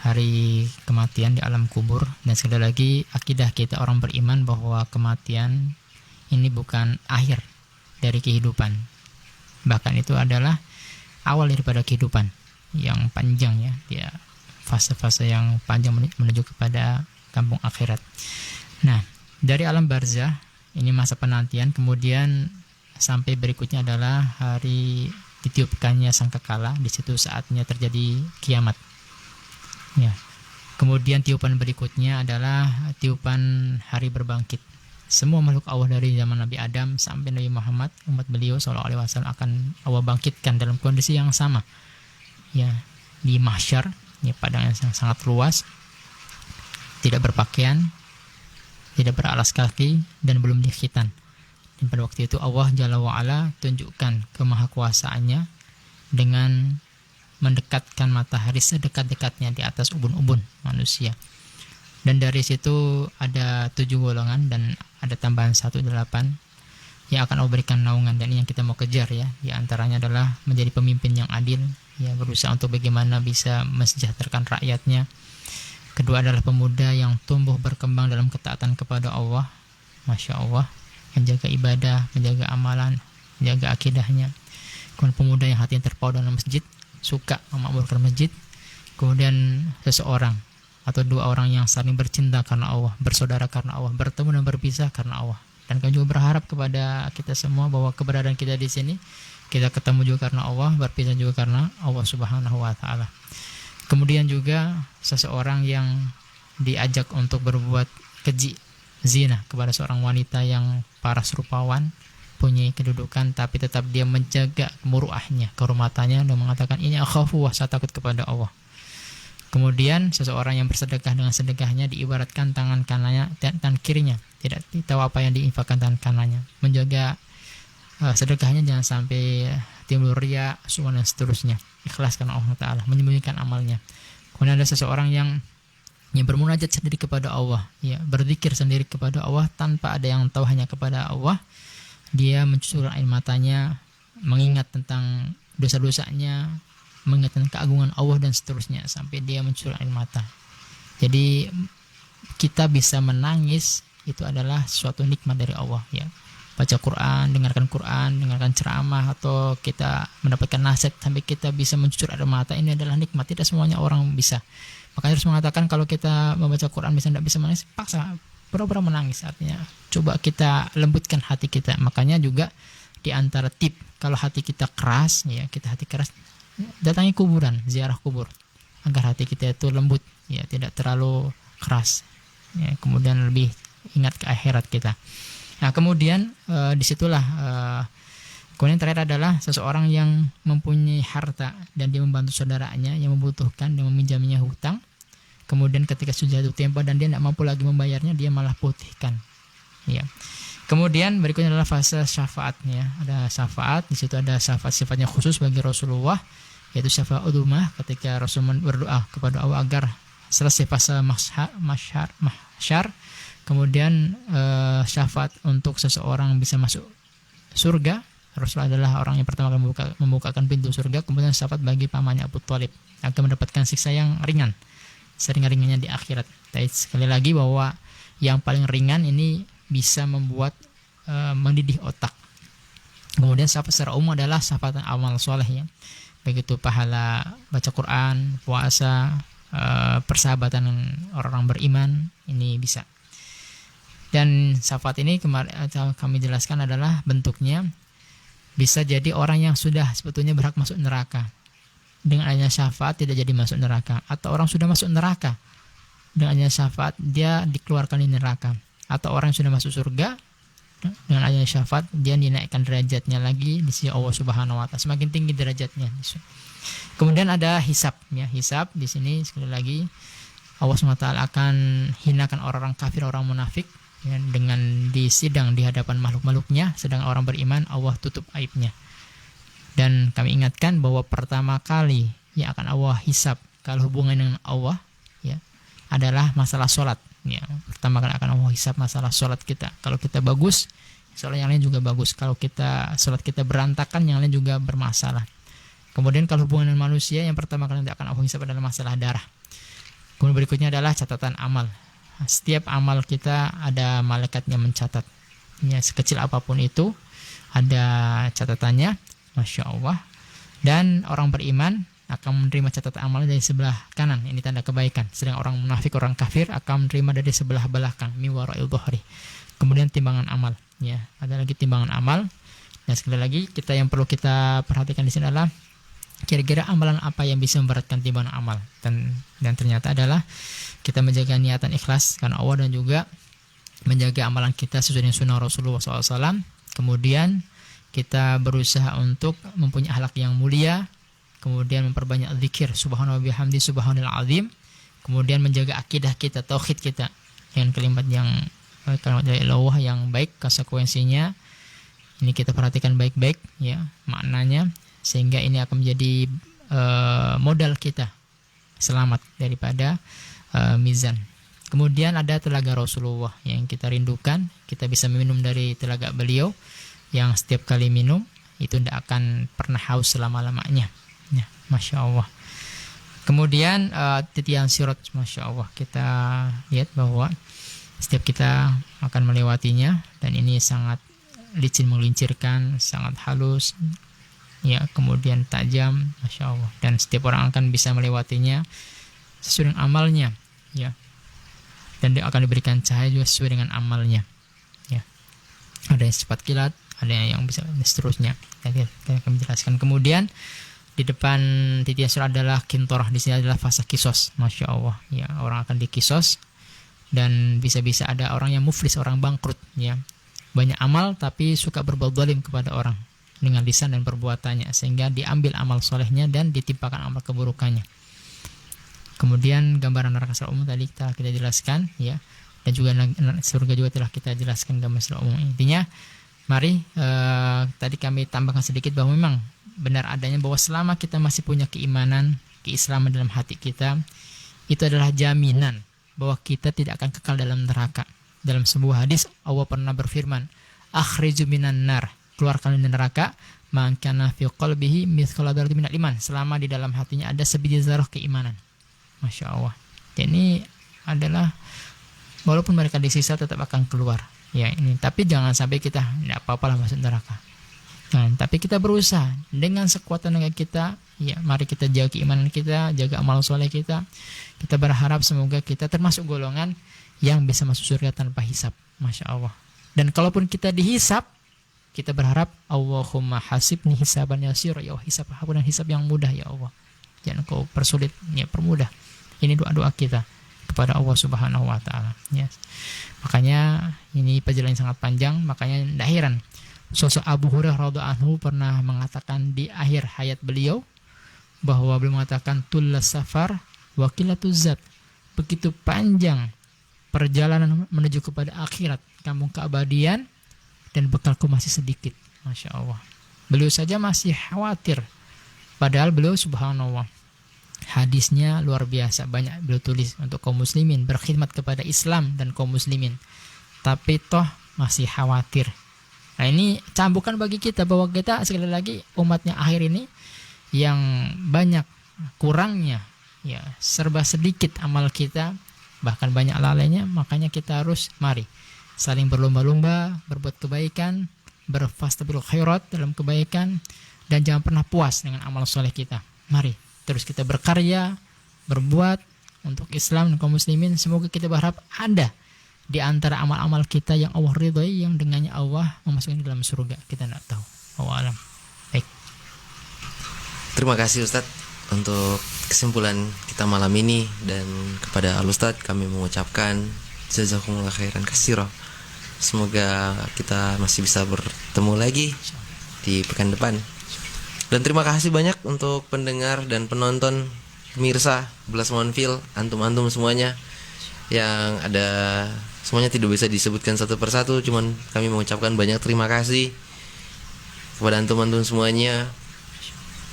hari kematian di alam kubur. Dan sekali lagi, akidah kita orang beriman bahwa kematian ini bukan akhir dari kehidupan, bahkan itu adalah awal daripada kehidupan yang panjang, ya, dia fase-fase yang panjang menuju kepada kampung akhirat. Nah, dari alam barzah ini masa penantian, kemudian sampai berikutnya adalah hari ditiupkannya sangkakala. Di situ saatnya terjadi kiamat. Ya. Kemudian tiupan berikutnya adalah tiupan hari berbangkit. semua makhluk Allah dari zaman Nabi Adam sampai Nabi Muhammad, umat beliau sallallahu alaihi wasallam akan Allah bangkitkan dalam kondisi yang sama. Ya, di mahsyar, ya padang yang sangat luas, tidak berpakaian, tidak beralas kaki dan belum dikhitan. Dan pada waktu itu Allah Jalla wa'ala tunjukkan kemahakuasaannya dengan mendekatkan matahari sedekat-dekatnya di atas ubun-ubun manusia. Dan dari situ ada 7 golongan dan ada tambahan 1, 8 yang akan Allah berikan naungan, dan ini yang kita mau kejar ya. Di antaranya adalah menjadi pemimpin yang adil, ya berusaha untuk bagaimana bisa mensejahterakan rakyatnya. Kedua adalah pemuda yang tumbuh berkembang dalam ketaatan kepada Allah, Masya Allah, menjaga ibadah, menjaga amalan, menjaga akidahnya. Kemudian pemuda yang hatinya terpaut dalam masjid, suka memakmurkan masjid. Kemudian seseorang atau 2 orang yang saling bercinta karena Allah, bersaudara karena Allah, bertemu dan berpisah karena Allah. Dan kami juga berharap kepada kita semua bahwa keberadaan kita di sini, kita ketemu juga karena Allah, berpisah juga karena Allah Subhanahu wa taala. Kemudian juga seseorang yang diajak untuk berbuat keji, zina kepada seorang wanita yang paras rupawan, punya kedudukan, tapi tetap dia menjaga muruahnya, kehormatannya, dan mengatakan ini akhafu wa, saya takut kepada Allah. Kemudian seseorang yang bersedekah dengan sedekahnya diibaratkan tangan kanannya dan tangan kirinya tidak tahu apa yang diinfakkan tangan kanannya, menjaga sedekahnya jangan sampai timbul riya, sum'ah dan seterusnya, ikhlas karena Allah Ta'ala, menyembunyikan amalnya. Kemudian ada seseorang yang bermunajat sendiri kepada Allah, ya, berzikir sendiri kepada Allah tanpa ada yang tahu, hanya kepada Allah. Dia mencucurkan air matanya, mengingat tentang dosa-dosanya, mengingat tentang keagungan Allah dan seterusnya, sampai dia mencucurkan air mata. Jadi kita bisa menangis, itu adalah suatu nikmat dari Allah, ya. Baca Quran, dengarkan ceramah, atau kita mendapatkan nasihat sampai kita bisa mencucur air mata, ini adalah nikmat. Tidak semuanya orang bisa. Makanya harus mengatakan kalau kita membaca Quran bisa tidak bisa menangis, paksa pura-pura menangis. Artinya coba kita lembutkan hati kita. Makanya juga di antara tip kalau hati kita keras, ya, kita hati keras, datangi kuburan, ziarah kubur agar hati kita itu lembut, ya, tidak terlalu keras, ya, kemudian lebih ingat ke akhirat kita. Nah, kemudian disitulah kemudian terakhir adalah seseorang yang mempunyai harta dan dia membantu saudaranya yang membutuhkan dan meminjaminya hutang. Kemudian ketika sudah jatuh tempo dan dia tidak mampu lagi membayarnya, dia malah putihkan. Ya. Kemudian berikutnya adalah fase syafaat, ya. Ada syafaat, di situ ada syafaat sifatnya khusus bagi Rasulullah, yaitu syafaat udhumah ketika Rasul berdoa kepada Allah agar selesai fase mahsyar. Kemudian syafaat untuk seseorang bisa masuk surga. Rasulullah adalah orang yang pertama kali membukakan pintu surga. Kemudian syafaat bagi pamannya Abu Thalib akan mendapatkan siksa yang ringan, seringan-ringannya di akhirat. Tapi sekali lagi bahwa yang paling ringan ini bisa membuat mendidih otak. Kemudian syafaat secara umum adalah syafaat amal soleh, ya. Begitu pahala baca Quran, puasa, persahabatan orang-orang beriman, ini bisa. Dan syafaat ini kami jelaskan adalah bentuknya bisa jadi orang yang sudah sebetulnya berhak masuk neraka, dengan adanya syafaat tidak jadi masuk neraka, atau orang sudah masuk neraka, dengan adanya syafaat dia dikeluarkan di neraka, atau orang yang sudah masuk surga, dengan adanya syafaat dia dinaikkan derajatnya lagi di sisi Allah Subhanahu wa taala, semakin tinggi derajatnya. Kemudian ada hisab, ya. Hisab di sini sekali lagi Allah Subhanahu wa taala akan hinakan orang-orang kafir, orang munafik, ya, dengan disidang di hadapan makhluk-makhluknya, sedang orang beriman Allah tutup aibnya. Dan kami ingatkan bahwa pertama kali yang akan Allah hisab kalau hubungan dengan Allah, ya, adalah masalah sholat, ya. Pertama kali akan Allah hisab masalah sholat kita. Kalau kita bagus, sholat yang lain juga bagus. Kalau sholat kita berantakan, yang lain juga bermasalah. Kemudian kalau hubungan dengan manusia, yang pertama kali akan Allah hisab adalah masalah darah. Kemudian berikutnya adalah catatan amal. Setiap amal kita ada malaikat yang mencatat, ya, sekecil apapun itu ada catatannya, Masya Allah. Dan orang beriman akan menerima catatan amal dari sebelah kanan, ini tanda kebaikan. Sedang orang munafik, orang kafir akan menerima dari sebelah belakang, mi wara'il dhuhri. Kemudian timbangan amal, ya, ada lagi timbangan amal. Dan sekali lagi kita yang perlu kita perhatikan di sini adalah kira-kira amalan apa yang bisa memberatkan timbangan amal, dan ternyata adalah kita menjaga niatan ikhlas karena Allah, dan juga menjaga amalan kita sesuai dengan sunnah Rasulullah SAW. Kemudian kita berusaha untuk mempunyai akhlak yang mulia, kemudian memperbanyak zikir subhanallah bihamdi subhanal azim, kemudian menjaga akidah kita, tauhid kita dengan kalimat dari Allah yang baik, konsekuensinya ini kita perhatikan baik-baik ya maknanya, sehingga ini akan menjadi modal kita selamat daripada mizan. Kemudian ada telaga Rasulullah yang kita rindukan, kita bisa meminum dari telaga beliau yang setiap kali minum itu tidak akan pernah haus selama-lamanya ya, Masya Allah. Kemudian titian sirat, Masya Allah, kita lihat bahwa setiap kita akan melewatinya, dan ini sangat licin menggelincirkan, sangat halus ya, kemudian tajam, Masya Allah, dan setiap orang akan bisa melewatinya sesuai dengan amalnya ya, dan dia akan diberikan cahaya juga sesuai dengan amalnya ya. Ada yang cepat kilat, ada yang bisa, dan seterusnya kita akan menjelaskan. Kemudian di depan titian surat adalah kintorah, di sini adalah fasa kisos, Masya Allah ya, orang akan dikisos, dan bisa-bisa ada orang yang muflis, orang bangkrut ya, banyak amal tapi suka berbuat zalim kepada orang dengan lisan dan perbuatannya, sehingga diambil amal solehnya dan ditimpakan amal keburukannya. Kemudian gambaran neraka secara umum tadi kita jelaskan ya, dan juga surga juga telah kita jelaskan gambaran secara umum. Intinya mari tadi kami tambahkan sedikit bahwa memang benar adanya bahwa selama kita masih punya keimanan, keislaman dalam hati kita, itu adalah jaminan bahwa kita tidak akan kekal dalam neraka. Dalam sebuah hadis Allah pernah berfirman, akhriju minan nar, keluarkan dari neraka man kana fi qalbihi mithqala dzarratin minal iman, selama di dalam hatinya ada sebiji zarah keimanan. Masya Allah. Ini adalah walaupun mereka disiksa tetap akan keluar ya ini, tapi jangan sampai kita tidak apa-apalah masuk neraka. Nah, tapi kita berusaha dengan sekuat tenaga kita ya, mari kita jaga keimanan kita, jaga amal soleh kita. Kita berharap semoga kita termasuk golongan yang bisa masuk surga tanpa hisab, Masya Allah. Dan kalaupun kita dihisab, kita berharap Allahumma hasibni hisaban yasir, ya Allah, hisab aku dengan hisab yang mudah ya Allah, jangan kau persulit ya, permudah. Ini doa-doa kita kepada Allah Subhanahu wa taala ya. Makanya ini perjalanan sangat panjang, makanya tidak heran sosok Abu Hurairah radhiyallahu anhu pernah mengatakan di akhir hayat beliau, bahwa beliau mengatakan tullas safar wa qilatuz zat, begitu panjang perjalanan menuju kepada akhirat, kampung keabadian, dan bekalku masih sedikit. Masya Allah. Beliau saja masih khawatir, padahal beliau subhanallah hadisnya luar biasa banyak beliau tulis untuk kaum muslimin, berkhidmat kepada Islam dan kaum muslimin, tapi toh masih khawatir. Nah ini cambukan bagi kita bahwa kita sekali lagi umatnya akhir ini yang banyak kurangnya ya, serba sedikit amal kita, bahkan banyak lalainya. Makanya kita harus mari saling berlomba-lomba berbuat kebaikan, berfastabil khairat dalam kebaikan, dan jangan pernah puas dengan amal soleh kita. Mari terus kita berkarya, berbuat untuk Islam dan kaum muslimin. Semoga kita berharap ada di antara amal-amal kita yang Allah ridhai, yang dengannya Allah memasukkan ke dalam surga. Kita tidak tahu. Allah alam. Baik. Terima kasih Ustadz untuk kesimpulan kita malam ini, dan kepada Al Ustadz kami mengucapkan jazakumullah khairan katsira. Semoga kita masih bisa bertemu lagi di pekan depan. Dan terima kasih banyak untuk pendengar dan penonton, pemirsa Belas Monfil, antum-antum semuanya yang ada. Semuanya tidak bisa disebutkan satu persatu, cuman kami mengucapkan banyak terima kasih kepada antum-antum semuanya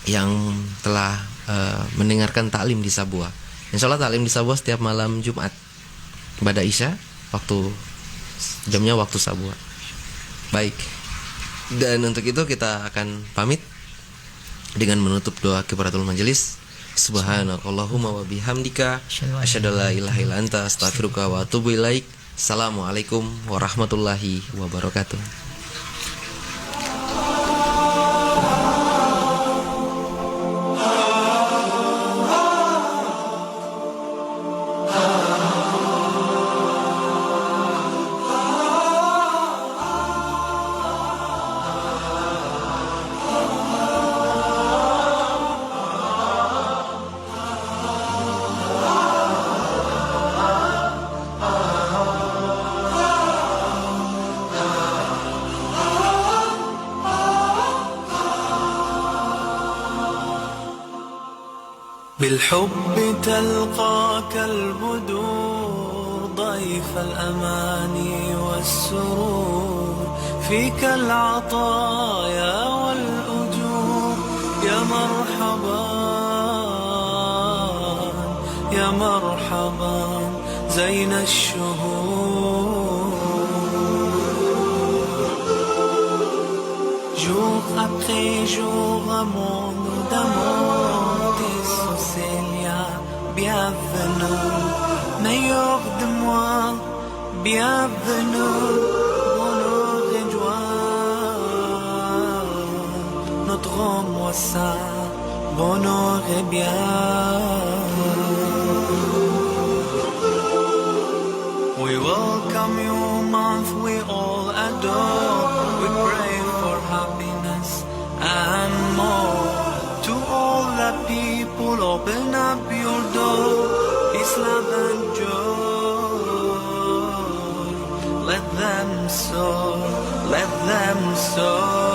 yang telah mendengarkan taklim di Sabua. Insya Allah taklim di Sabua setiap malam Jumat pada Isya, jamnya waktu Sabua. Baik. Dan untuk itu kita akan pamit dengan menutup doa kifaratul majelis. Subhanakallahumma wa bihamdika asyhadu an la ilaha illa anta astaghfiruka wa atubu ilaik. Assalamualaikum warahmatullahi wabarakatuh. بالحب تلقاك البدور ضيف الأماني والسرور فيك العطايا والأجور يا مرحبا يا مرحبا زين الشهور. Jour après jour, amour d'amour, tes Célia, bienvenue, meilleur de moi, bienvenue, bonheur et joie, notre moi ça, bonheur et bien. We welcome you, month we all adore, we pray for happiness and more. To all the people, open up your door, peace, love and joy. Let them soar, let them soar.